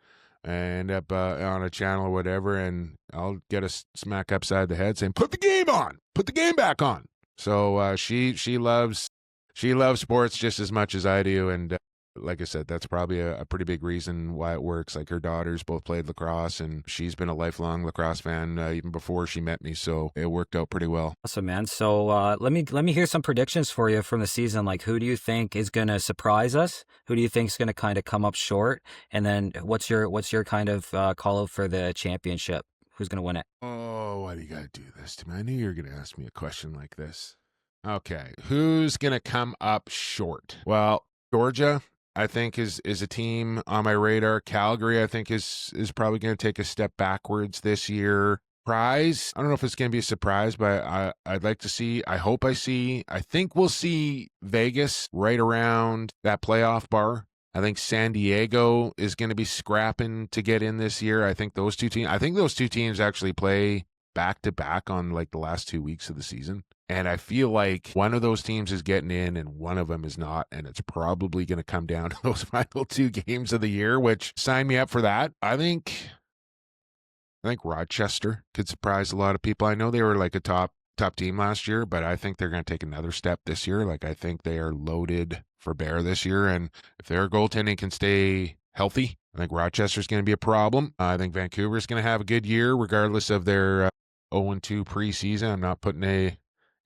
I end up on a channel or whatever, and I'll get a smack upside the head saying, put the game on, put the game back on. So she loves sports just as much as I do. And like I said, that's probably a pretty big reason why it works. Like her daughters both played lacrosse, and she's been a lifelong lacrosse fan even before she met me. So it worked out pretty well. Awesome, man. So let me hear some predictions for you from the season. Like, who do you think is going to surprise us? Who do you think is going to kind of come up short? And then what's your kind of call out for the championship? Who's going to win it? Oh, why do you got to do this to me? I knew you were going to ask me a question like this. Okay, who's going to come up short? Well, Georgia, I think is a team on my radar. Calgary, I think is probably going to take a step backwards this year. Surprise, I don't know if it's going to be a surprise, but I'd like to see, I think we'll see Vegas right around that playoff bar. I think San Diego is going to be scrapping to get in this year. I think those two teams actually play back to back on like the last 2 weeks of the season. And I feel like one of those teams is getting in and one of them is not. And it's probably going to come down to those final 2 games of the year, which sign me up for that. I think Rochester could surprise a lot of people. I know they were like a top team last year, but I think they're going to take another step this year. Like I think they are loaded for bear this year. And if their goaltending can stay healthy, I think Rochester's going to be a problem. I think Vancouver's going to have a good year regardless of their 0-2 preseason. I'm not putting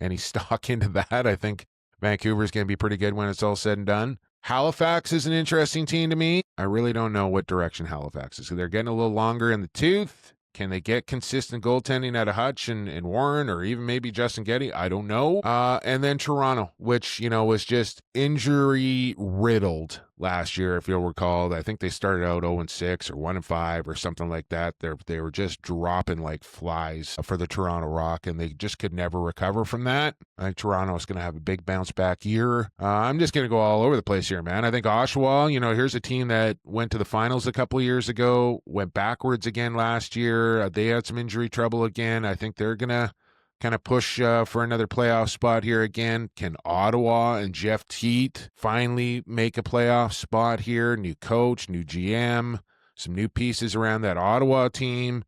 any stock into that. I think Vancouver's going to be pretty good when it's all said and done. Halifax is an interesting team to me. I really don't know what direction Halifax is. So they're getting a little longer in the tooth. Can they get consistent goaltending out of Hutch and Warren or even maybe Justin Getty? I don't know. And then Toronto, which, was just injury riddled last year, if you'll recall. I think they started out 0-6 or 1-5 or something like that. They were just dropping like flies for the Toronto Rock, and they just could never recover from that. I think Toronto is going to have a big bounce back year. I'm just going to go all over the place here, man. I think Oshawa, here's a team that went to the finals a couple of years ago, went backwards again last year. They had some injury trouble again. I think they're going to kind of push for another playoff spot here again. Can Ottawa and Jeff Teat finally make a playoff spot here? New coach, new GM, some new pieces around that Ottawa team.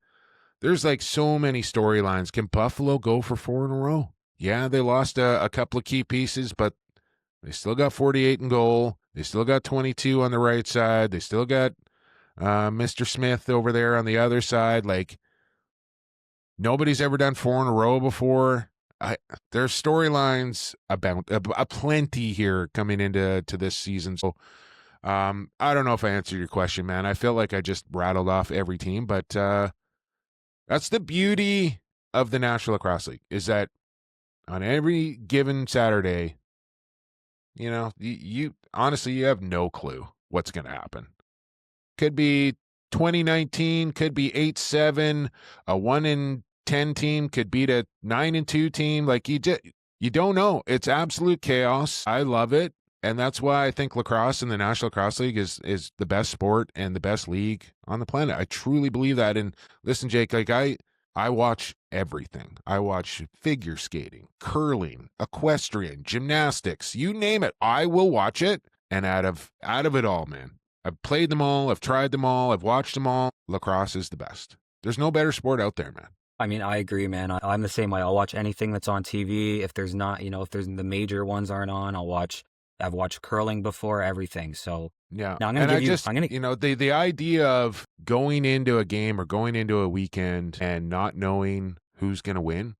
There's like so many storylines. Can Buffalo go for 4 in a row? Yeah, they lost a couple of key pieces, but they still got 48 in goal. They still got 22 on the right side. They still got Mr. Smith over there on the other side. Like, nobody's ever done 4 in a row before. There's storylines about plenty here coming into this season. So I don't know if I answered your question, man. I feel like I just rattled off every team, but that's the beauty of the National Lacrosse League, is that on every given Saturday, you honestly, you have no clue what's going to happen. Could be 2019, could be 8-7, a 1-10 team could beat a 9-2 team. Like you don't know. It's absolute chaos. I love it. And that's why I think lacrosse in the National Lacrosse League is the best sport and the best league on the planet. I truly believe that. And listen, Jake, like I watch everything. I watch figure skating, curling, equestrian, gymnastics, you name it. I will watch it. And out of it all, man, I've played them all. I've tried them all. I've watched them all. Lacrosse is the best. There's no better sport out there, man. I mean, I agree, man. I'm the same way. I'll watch anything that's on TV. If there's not, if there's the major ones aren't on, I've watched curling before, everything. So yeah. Now I'm going to give you, the idea of going into a game or going into a weekend and not knowing who's going to win,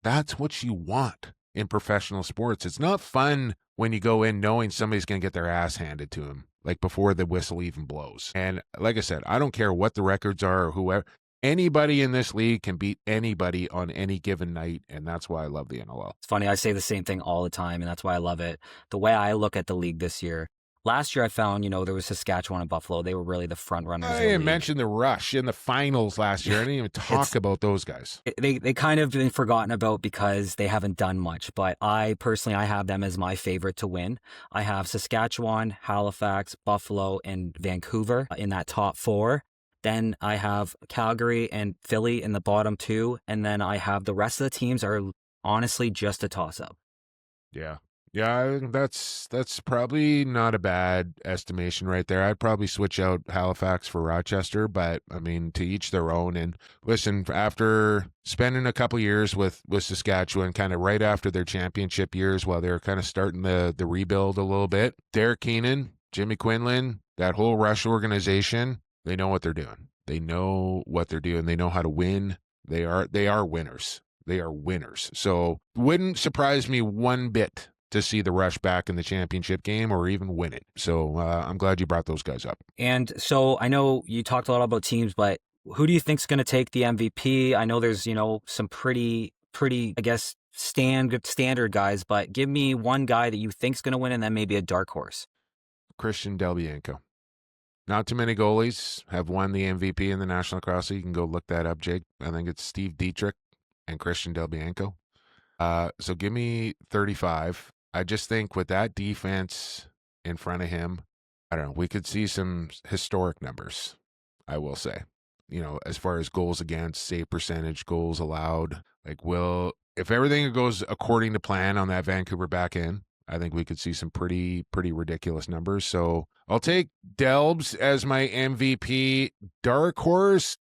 that's what you want in professional sports. It's not fun when you go in knowing somebody's going to get their ass handed to them, like before the whistle even blows. And like I said, I don't care what the records are or whoever. Anybody in this league can beat anybody on any given night, and that's why I love the NLL. It's funny, I say the same thing all the time, and that's why I love it. The way I look at the league this year, last year I found, there was Saskatchewan and Buffalo. They were really the front runners. I didn't mention the Rush in the finals last year. I didn't even talk about those guys. They kind of been forgotten about because they haven't done much, but I have them as my favorite to win. I have Saskatchewan, Halifax, Buffalo, and Vancouver in that top 4. Then I have Calgary and Philly in the bottom 2. And then I have the rest of the teams are honestly just a toss-up. Yeah. Yeah, that's probably not a bad estimation right there. I'd probably switch out Halifax for Rochester, but I mean, to each their own. And listen, after spending a couple years with Saskatchewan, kind of right after their championship years, while they're kind of starting the rebuild a little bit, Derek Keenan Jimmy Quinlan, that whole Rush organization, they know what they're doing. They know what they're doing. They know how to win. They are winners. They are winners. So wouldn't surprise me one bit to see the Rush back in the championship game or even win it. So I'm glad you brought those guys up. And so I know you talked a lot about teams, but who do you think's going to take the MVP? I know there's, some pretty, I guess, standard guys, but give me one guy that you think's going to win and then maybe a dark horse. Christian Delbianco. Not too many goalies have won the MVP in the National Lacrosse League. You can go look that up, Jake. I think it's Steve Dietrich and Christian Delbianco. So give me 35. I just think with that defense in front of him, I don't know, we could see some historic numbers, I will say. As far as goals against, save percentage, goals allowed. If everything goes according to plan on that Vancouver back end, I think we could see some pretty ridiculous numbers. So I'll take Delbs as my MVP. Dark horse,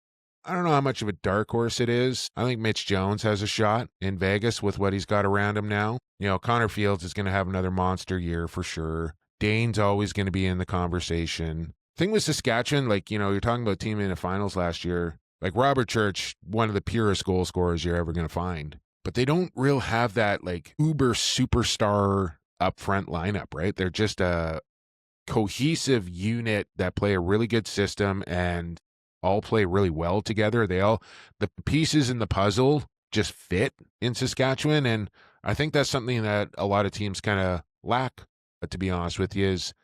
I don't know how much of a dark horse it is. I think Mitch Jones has a shot in Vegas with what he's got around him now. Connor Fields is going to have another monster year for sure. Dane's always going to be in the conversation. Thing with Saskatchewan, you're talking about team in the finals last year. Like Robert Church, one of the purest goal scorers you're ever going to find. But they don't really have that uber superstar up front lineup, right? They're just a cohesive unit that play a really good system and all play really well together. The pieces in the puzzle just fit in Saskatchewan. And I think that's something that a lot of teams kind of lack, to be honest with you, is,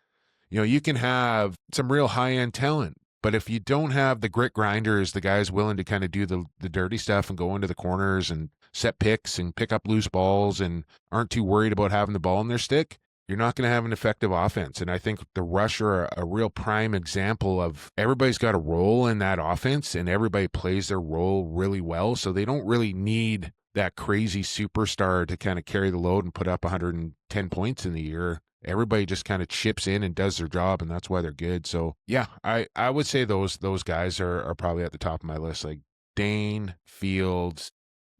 you can have some real high-end talent, but if you don't have the grit grinders, the guys willing to kind of do the dirty stuff and go into the corners and set picks and pick up loose balls and aren't too worried about having the ball in their stick, you're not going to have an effective offense. And I think the Rush are a real prime example of everybody's got a role in that offense and everybody plays their role really well. So they don't really need that crazy superstar to kind of carry the load and put up 110 points in the year. Everybody just kind of chips in and does their job, and that's why they're good. So yeah, I would say those guys are probably at the top of my list, like Dane, Fields,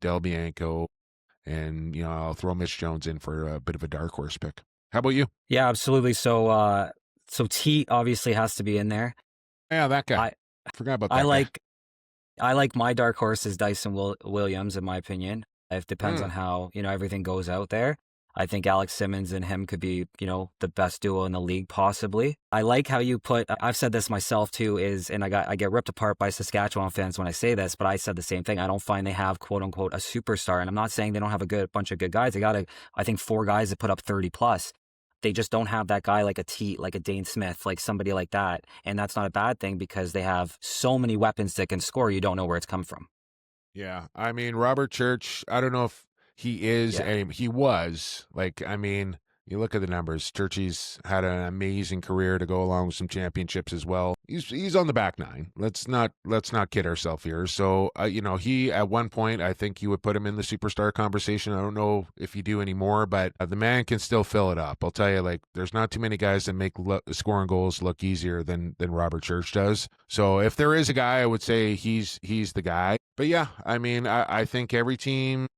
Delbianco, and I'll throw Mitch Jones in for a bit of a dark horse pick. How about you? Yeah, absolutely. So Teat obviously has to be in there. Yeah, that guy. I forgot about that guy. I like my dark horse is Dyson Williams, in my opinion. It depends on how, everything goes out there. I think Alex Simmons and him could be, the best duo in the league, possibly. I like how you I've said this myself too, and I get ripped apart by Saskatchewan fans when I say this, but I said the same thing. I don't find they have, quote unquote, a superstar. And I'm not saying they don't have a bunch of good guys. They got, I think, 4 guys that put up 30 plus. They just don't have that guy like a Teat, like a Dane Smith, like somebody like that. And that's not a bad thing because they have so many weapons that can score. You don't know where it's come from. Yeah. I mean, Robert Church, I don't know if he is, he was, you look at the numbers. Churchy's had an amazing career to go along with some championships as well. He's on the back nine. Let's not kid ourselves here. So he at one point, I think you would put him in the superstar conversation. I don't know if you do anymore, but the man can still fill it up. I'll tell you, there's not too many guys that make scoring goals look easier than Robert Church does. So if there is a guy, I would say he's the guy. But yeah, I think every team,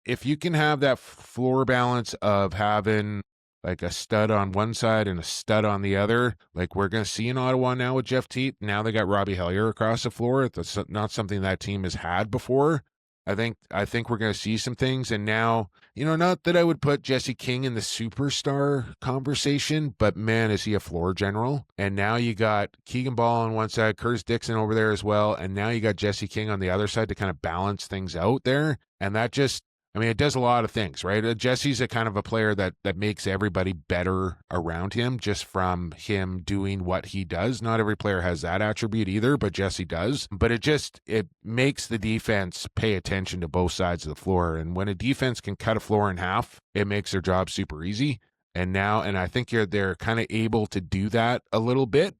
if you can have that floor balance of having a stud on one side and a stud on the other, like we're going to see in Ottawa now with Jeff Teat. Now they got Robbie Hellier across the floor. That's not something that team has had before. I think we're going to see some things. And now, not that I would put Jesse King in the superstar conversation, but man, is he a floor general. And now you got Keegan Ball on one side, Curtis Dixon over there as well. And now you got Jesse King on the other side to kind of balance things out there. And that just, it does a lot of things, right? Jesse's a kind of a player that makes everybody better around him just from him doing what he does. Not every player has that attribute either, but Jesse does. But it makes the defense pay attention to both sides of the floor. And when a defense can cut a floor in half, it makes their job super easy. And I think they're kind of able to do that a little bit.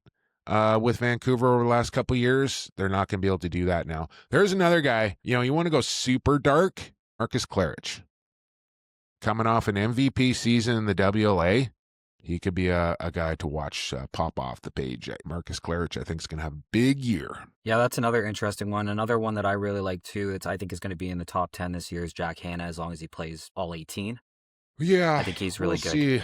With Vancouver over the last couple of years. They're not going to be able to do that now. There's another guy, you want to go super dark? Marcus Claridge, coming off an MVP season in the WLA, he could be a guy to watch pop off the page. Marcus Claridge, I think, is going to have a big year. Yeah, that's another interesting one. Another one that I really like too, I think is going to be in the top 10 this year is Jack Hanna, as long as he plays all 18. Yeah, I think he's really good. See.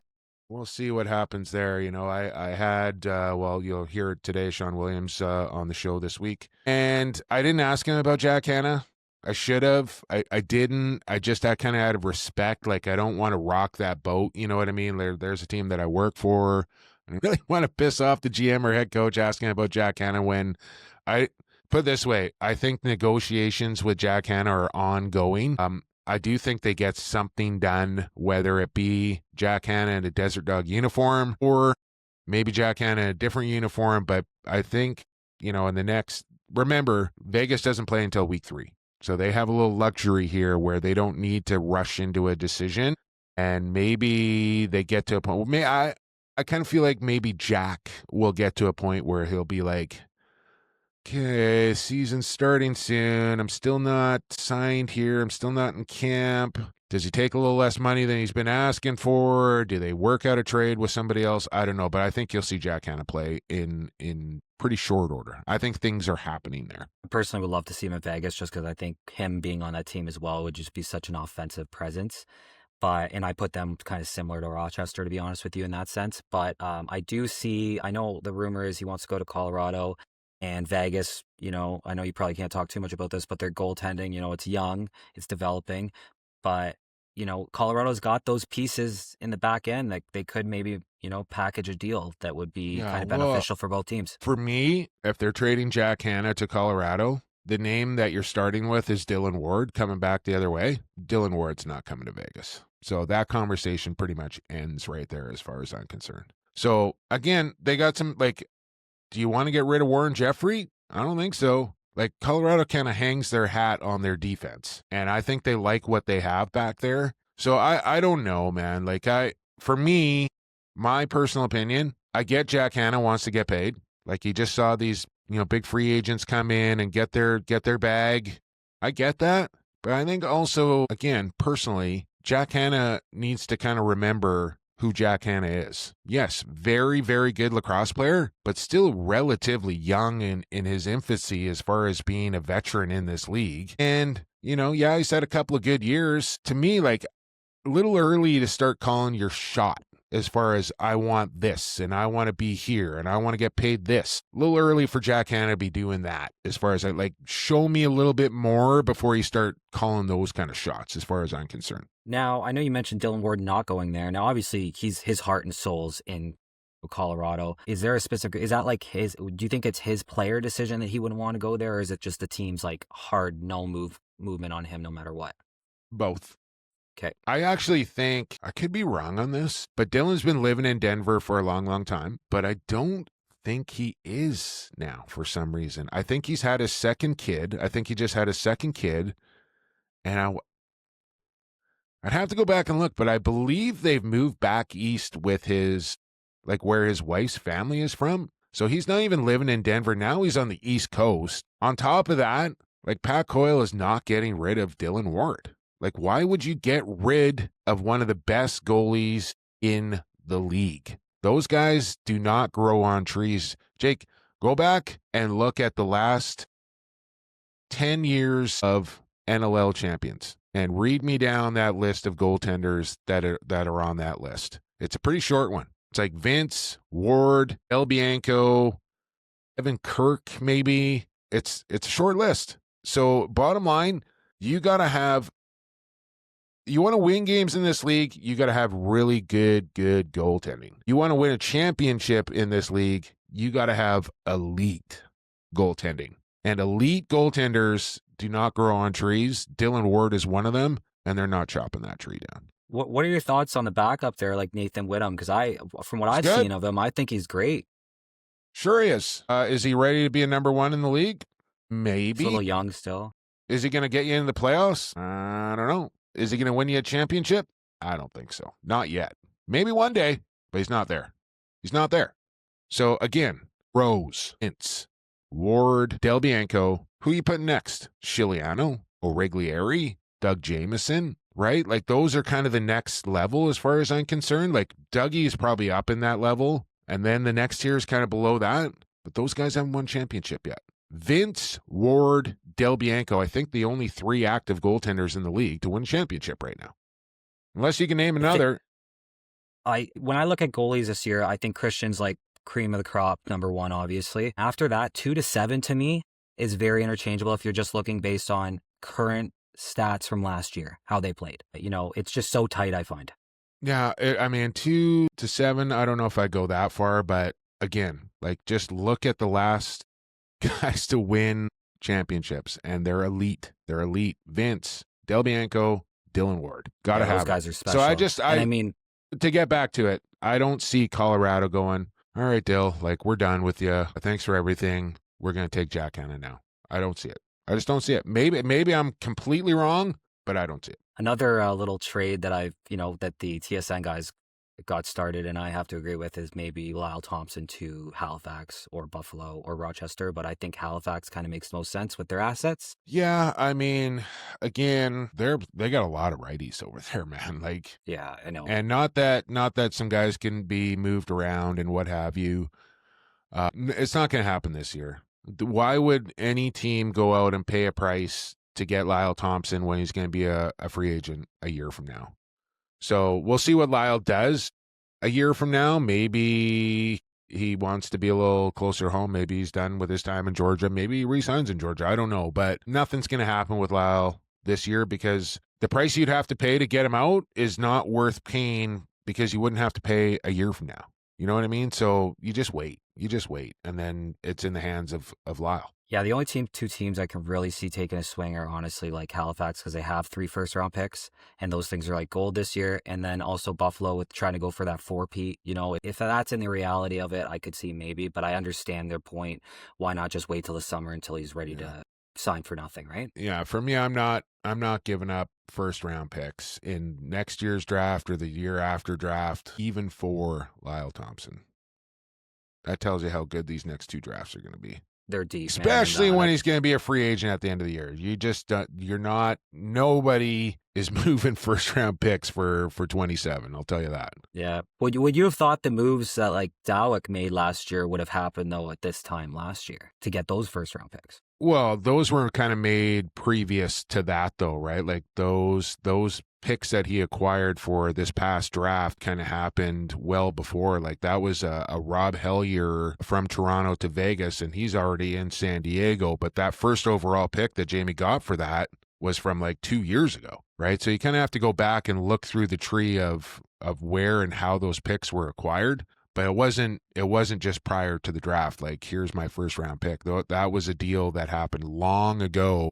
We'll see what happens there. I had, well, you'll hear it today, Sean Williams on the show this week. And I didn't ask him about Jack Hanna. I should have. I didn't. I just kind of out of respect. Like, I don't want to rock that boat. You know what I mean? There's a team that I work for. And I really want to piss off the GM or head coach asking about Jack Hanna when I put it this way. I think negotiations with Jack Hanna are ongoing. I do think they get something done, whether it be Jack Hanna in a Desert Dog uniform or maybe Jack Hanna in a different uniform. But I think, in the next, remember, Vegas doesn't play until week 3. So they have a little luxury here where they don't need to rush into a decision. And maybe they get to a point. I kind of feel like maybe Jack will get to a point where he'll be like, okay, season's starting soon. I'm still not signed here. I'm still not in camp. Does he take a little less money than he's been asking for? Do they work out a trade with somebody else? I don't know, but I think you'll see Jack Hanna play in pretty short order. I think things are happening there. I personally would love to see him in Vegas just because I think him being on that team as well would just be such an offensive presence. And I put them kind of similar to Rochester, to be honest with you, in that sense. But I know the rumor is he wants to go to Colorado and Vegas. I know you probably can't talk too much about this, but their goaltending, it's young, it's developing. But, Colorado's got those pieces in the back end that they could maybe, package a deal that would be kind of beneficial for both teams. For me, if they're trading Jack Hanna to Colorado, the name that you're starting with is Dylan Ward coming back the other way. Dylan Ward's not coming to Vegas. So that conversation pretty much ends right there as far as I'm concerned. So, again, they got some, do you want to get rid of Warren Jeffrey? I don't think so. Colorado kind of hangs their hat on their defense, and I think they like what they have back there. So I don't know, man. For me, my personal opinion, I get Jack Hanna wants to get paid. He just saw these, big free agents come in and get their bag. I get that. But I think also, again, personally, Jack Hanna needs to kind of remember who Jack Hanna is. Yes, very, very good lacrosse player, but still relatively young in his infancy as far as being a veteran in this league. And, he's had a couple of good years. To me, a little early to start calling your shot as far as I want this and I want to be here and I want to get paid this. A little early for Jack Hanna to be doing that as far as show me a little bit more before you start calling those kind of shots as far as I'm concerned. Now, I know you mentioned Dylan Ward not going there. Now, obviously, his heart and soul's in Colorado. Is there a specific, is that do you think it's his player decision that he wouldn't want to go there, or is it just the team's hard no movement on him no matter what? Both. Okay. I actually think, I could be wrong on this, but Dylan's been living in Denver for a long, long time, but I don't think he is now for some reason. I think he's had his second kid. I think he just had his second kid, and I'd have to go back and look, but I believe they've moved back east with his, where his wife's family is from. So he's not even living in Denver. Now he's on the East Coast. On top of that, Pat Coyle is not getting rid of Dylan Ward. Why would you get rid of one of the best goalies in the league? Those guys do not grow on trees. Jake, go back and look at the last 10 years of NLL champions and read me down that list of goaltenders that are on that list. It's a pretty short one. It's Vince, Ward, El Bianco, Evan Kirk, maybe. It's a short list. So bottom line, you want to win games in this league, you got to have really good goaltending. You want to win a championship in this league, you got to have elite goaltending. And elite goaltenders do not grow on trees. Dylan Ward is one of them, and they're not chopping that tree down. What are your thoughts on the backup there, Nathan Whittam? Because from what I've seen of him, I think he's great. Sure he is. Is he ready to be a number one in the league? Maybe. He's a little young still. Is he going to get you in the playoffs? I don't know. Is he going to win you a championship? I don't think so. Not yet. Maybe one day, but he's not there. He's not there. So again, Rose, Ince, Ward, Del Bianco. Who you putting next? Chiliano, O'Reglieri, Doug Jamieson, right? Those are kind of the next level as far as I'm concerned. Dougie is probably up in that level, and then the next tier is kind of below that. But those guys haven't won championship yet. Vince, Ward, Del Bianco, I think the only 3 active goaltenders in the league to win championship right now. Unless you can name another. When I look at goalies this year, I think Christian's like cream of the crop, number one, obviously. After that, 2 to 7 to me is very interchangeable if you're just looking based on current stats from last year, how they played. It's just so tight, I find. Yeah, I mean, 2 to 7, I don't know if I go that far, but again, like just look at the last guys to win championships, and they're elite. They're elite. Vince, Del Bianco, Dylan Ward. Gotta have those guys it. are special. So I mean, to get back to it, I don't see Colorado going, all right, Dill, like we're done with you. Thanks for everything. We're going to take Jack Hanna now. I don't see it. I just don't see it. Maybe I'm completely wrong, but I don't see it. Another little trade that that the TSN guys got started, and I have to agree with, is maybe Lyle Thompson to Halifax or Buffalo or Rochester, but I think Halifax kind of makes the most sense with their assets. Yeah, I mean, again, they got a lot of righties over there, man. Like, yeah, I know. And not that some guys can be moved around and what have you. It's not going to happen this year. Why would any team go out and pay a price to get Lyle Thompson when he's going to be a free agent a year from now? So we'll see what Lyle does a year from now. Maybe he wants to be a little closer home. Maybe he's done with his time in Georgia. Maybe he resigns in Georgia. I don't know. But nothing's going to happen with Lyle this year because the price you'd have to pay to get him out is not worth paying because you wouldn't have to pay a year from now. You know what I mean? So you just wait. And then it's in the hands of Lyle. Yeah, the only two teams I can really see taking a swing are honestly like Halifax because they have 3 first-round picks, and those things are like gold this year. And then also Buffalo with trying to go for that 4-peat. If that's in the reality of it, I could see maybe, but I understand their point. Why not just wait till the summer until he's ready to sign for nothing, right? Yeah, for me, I'm not giving up first-round picks in next year's draft or the year after draft, even for Lyle Thompson. That tells you how good these next 2 drafts are going to be. They're deep, especially when he's going to be a free agent at the end of the year. Nobody is moving first round picks for 27. I'll tell you that. Yeah. Would you have thought the moves that like Dawick made last year would have happened though at this time last year to get those first round picks? Well, those were kind of made previous to that though, right? Like those picks that he acquired for this past draft kind of happened well before. Like that was a Rob Hellier from Toronto to Vegas, and he's already in San Diego. But that first overall pick that Jamie got for that was from like 2 years ago, right? So you kind of have to go back and look through the tree of where and how those picks were acquired. But it wasn't just prior to the draft. Like, here's my first round pick. That was a deal that happened long ago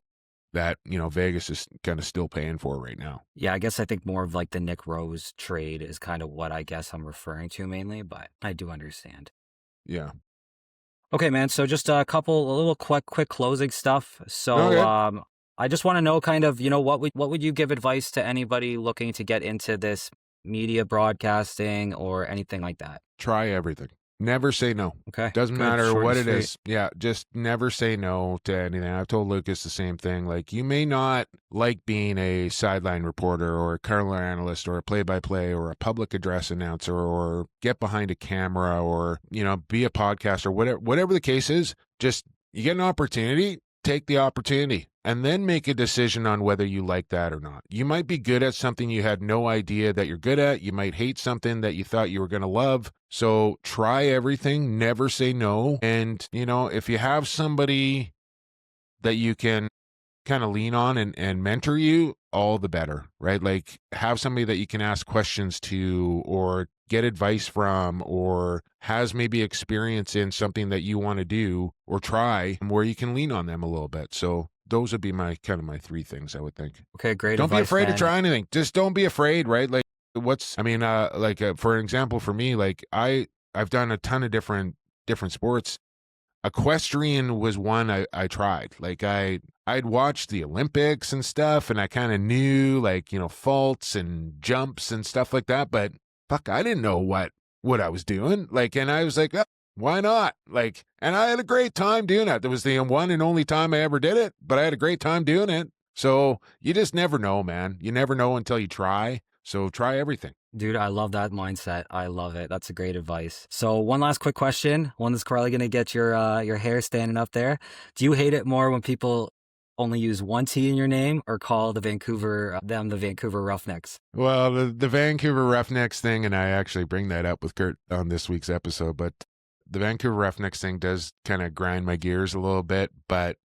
that, Vegas is kind of still paying for right now. Yeah, I guess I think more of like the Nick Rose trade is kind of what I guess I'm referring to mainly, but I do understand. Yeah. Okay, man. So just a little quick closing stuff. So, okay. I just want to know kind of, what would you give advice to anybody looking to get into this media broadcasting or anything like that? Try everything. Never say no. Okay. Doesn't matter what it is. Yeah, just never say no to anything. I've told Lucas the same thing. Like, you may not like being a sideline reporter or a color analyst or a play-by-play or a public address announcer or get behind a camera or, be a podcaster, whatever the case is. Just, you get an opportunity, take the opportunity, and then make a decision on whether you like that or not. You might be good at something you had no idea that you're good at. You might hate something that you thought you were going to love. So try everything, never say no. And, if you have somebody that you can kind of lean on and mentor you, all the better, right? Like, have somebody that you can ask questions to or get advice from or has maybe experience in something that you want to do or try where you can lean on them a little bit. So those would be my 3 things, I would think. Okay, great. Don't be afraid to try anything. Just don't be afraid, right? Like, for example, for me, like I've done a ton of different sports. Equestrian was one I tried. Like I'd watched the Olympics and stuff, and I kind of knew like, faults and jumps and stuff like that. But fuck, I didn't know what I was doing. Like, and I was like, oh, why not? Like, and I had a great time doing it. It was the one and only time I ever did it, but I had a great time doing it. So you just never know, man. You never know until you try. So try everything. Dude, I love that mindset. I love it. That's a great advice. So one last quick question, one that's probably going to get your hair standing up there. Do you hate it more when people only use one T in your name or call the Vancouver Roughnecks? Well, the Vancouver Roughnecks thing, and I actually bring that up with Kurt on this week's episode, but the Vancouver Roughnecks thing does kind of grind my gears a little bit, but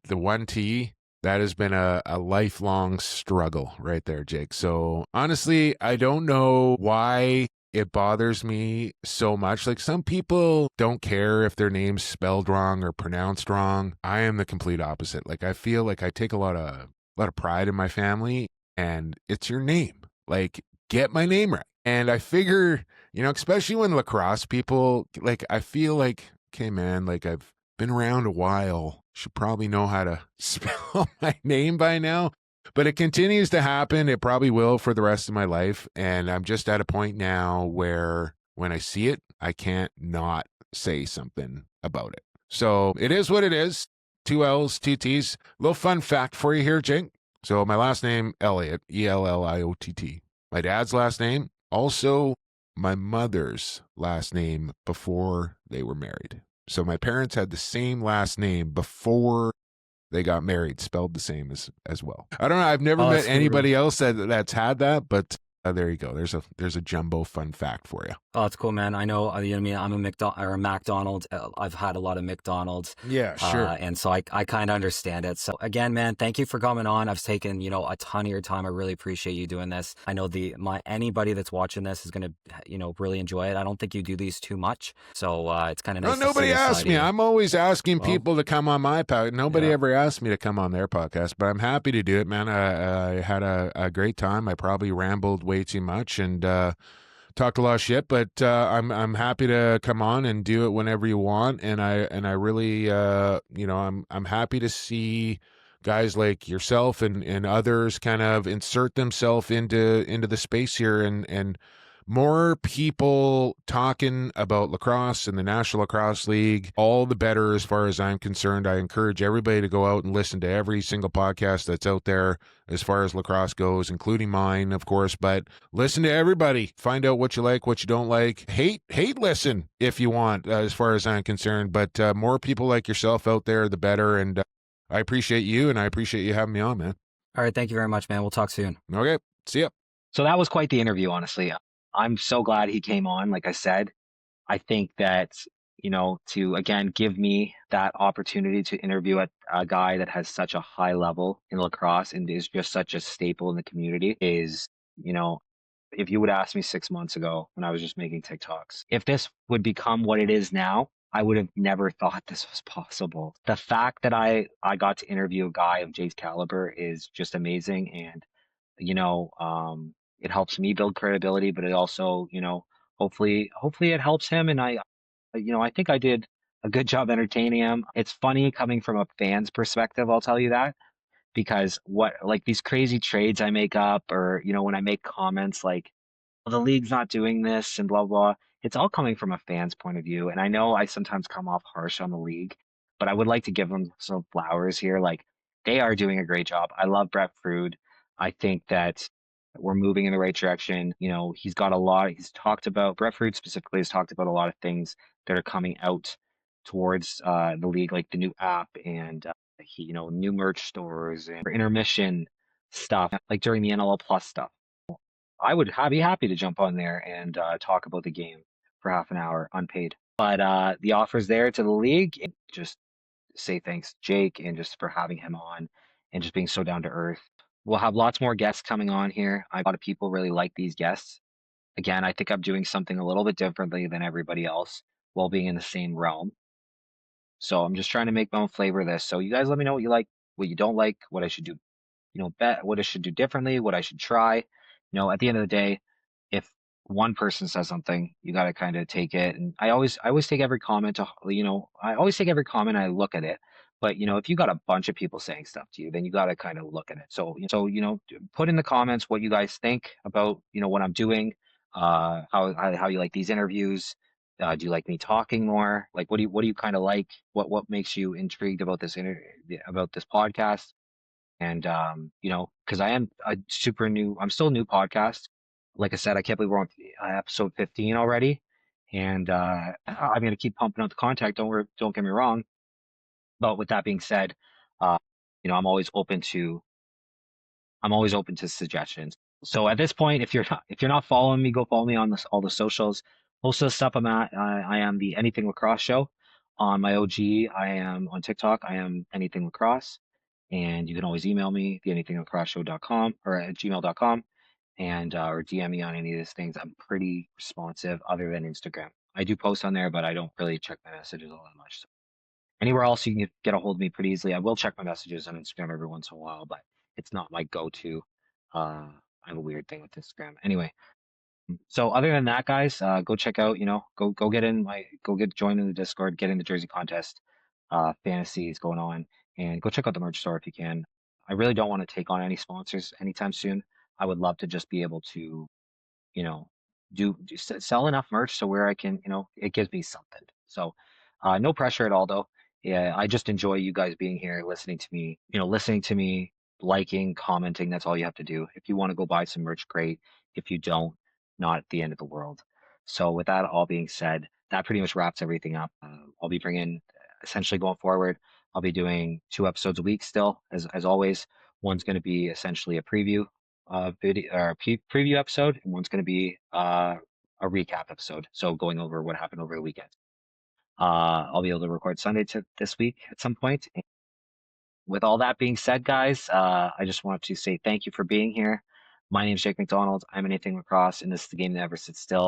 the one T, that has been a lifelong struggle right there, Jake. So honestly, I don't know why it bothers me so much. Like, some people don't care if their name's spelled wrong or pronounced wrong. I am the complete opposite. Like, I feel like I take a lot of pride in my family, and it's your name. Like, get my name right. And I figure, especially when lacrosse people, like, I feel like, okay, man, like, I've been around a while, should probably know how to spell my name by now. But it continues to happen. It probably will for the rest of my life. And I'm just at a point now where when I see it, I can't not say something about it. So it is what it is. 2 L's, 2 T's. Little fun fact for you here, Jake. So my last name, Elliott, Elliott. My dad's last name, also my mother's last name before they were married. So my parents had the same last name before they got married, spelled the same as well. I don't know. I've never met anybody else that's had that, but there you go. There's a jumbo fun fact for you. Oh, that's cool, man. I know. You know what I mean? I'm a McDonald's. I've had a lot of McDonald's. Yeah, sure. And so I kind of understand it. So again, man, thank you for coming on. I've taken a ton of your time. I really appreciate you doing this. I know anybody that's watching this is gonna really enjoy it. I don't think you do these too much, so it's kind of nice. Nobody asked me. I'm always asking people to come on my podcast. Nobody ever asked me to come on their podcast, but I'm happy to do it, man. I had a great time. I probably rambled way too much and talked a lot of shit, but I'm happy to come on and do it whenever you want. And I really I'm happy to see guys like yourself and others kind of insert themselves into the space here, and more people talking about lacrosse and the National Lacrosse League, all the better as far as I'm concerned. I encourage everybody to go out and listen to every single podcast that's out there as far as lacrosse goes, including mine, of course, but listen to everybody. Find out what you like, what you don't like. Hate listen if you want, as far as I'm concerned, but more people like yourself out there, the better, and I appreciate you, and I appreciate you having me on, man. All right, thank you very much, man. We'll talk soon. Okay, see ya. So that was quite the interview, honestly. I'm so glad he came on. Like I said, I think that, to again give me that opportunity to interview a guy that has such a high level in lacrosse and is just such a staple in the community is, if you would ask me 6 months ago when I was just making TikToks, if this would become what it is now, I would have never thought this was possible. The fact that I got to interview a guy of Jake's caliber is just amazing. And, it helps me build credibility, but it also, hopefully it helps him. And I think I did a good job entertaining him. It's funny coming from a fan's perspective, I'll tell you that, because like these crazy trades I make up, or, when I make comments like, well, the league's not doing this and blah, blah, it's all coming from a fan's point of view. And I know I sometimes come off harsh on the league, but I would like to give them some flowers here. Like, they are doing a great job. I love Brett Frood. I think that we're moving in the right direction. He's got Brett Frood specifically has talked about a lot of things that are coming out towards the league, like the new app and new merch stores and intermission stuff, like during the NLL Plus stuff. I would be happy to jump on there and talk about the game for half an hour unpaid. But the offer's there to the league. And just say thanks, Jake, and just for having him on and just being so down to earth. We'll have lots more guests coming on here. A lot of people really like these guests. Again, I think I'm doing something a little bit differently than everybody else while being in the same realm. So I'm just trying to make my own flavor of this. So you guys let me know what you like, what you don't like, what I should do, what I should do differently, what I should try. At the end of the day, if one person says something, you got to kind of take it. And I always take every comment I always take every comment and I look at it. But, if you got a bunch of people saying stuff to you, then you got to kind of look at it. So, put in the comments what you guys think about, what I'm doing, how you like these interviews. Do you like me talking more? Like, what do you kind of like? What makes you intrigued about this about this podcast? And because I am a I'm still a new podcast. Like I said, I can't believe we're on episode 15 already, and I'm gonna keep pumping out the content. Don't get me wrong. But with that being said, uh, I'm always open to suggestions. So at this point, if you're not following me, go follow me on all the socials. Most of the stuff I'm at, I am the Anything Lacrosse Show. On my OG, I am on TikTok. I am Anything Lacrosse, and you can always email me, theanythinglacrosseshow.com or at gmail.com, and or DM me on any of these things. I'm pretty responsive, other than Instagram. I do post on there, but I don't really check my messages all that much. So anywhere else you can get a hold of me pretty easily. I will check my messages on Instagram every once in a while, but it's not my go-to. I have a weird thing with Instagram. Anyway, so other than that, guys, go check out, go get join in the Discord, get in the jersey contest. Fantasy is going on, and go check out the merch store if you can. I really don't want to take on any sponsors anytime soon. I would love to just be able to, you know, sell enough merch so where I can, it gives me something. So, no pressure at all though. Yeah, I just enjoy you guys being here, listening to me, liking, commenting. That's all you have to do. If you want to go buy some merch, great. If you don't, not the end of the world. So with that all being said, that pretty much wraps everything up. I'll be bringing, essentially going forward, I'll be doing 2 episodes a week still, as always. One's going to be essentially a preview video or preview episode, and one's going to be a recap episode. So going over what happened over the weekend. I'll be able to record Sunday this week at some point. And with all that being said, guys, I just want to say thank you for being here. My name is Jake McDonald. I'm Anything Lacrosse, and this is the game that never sits still.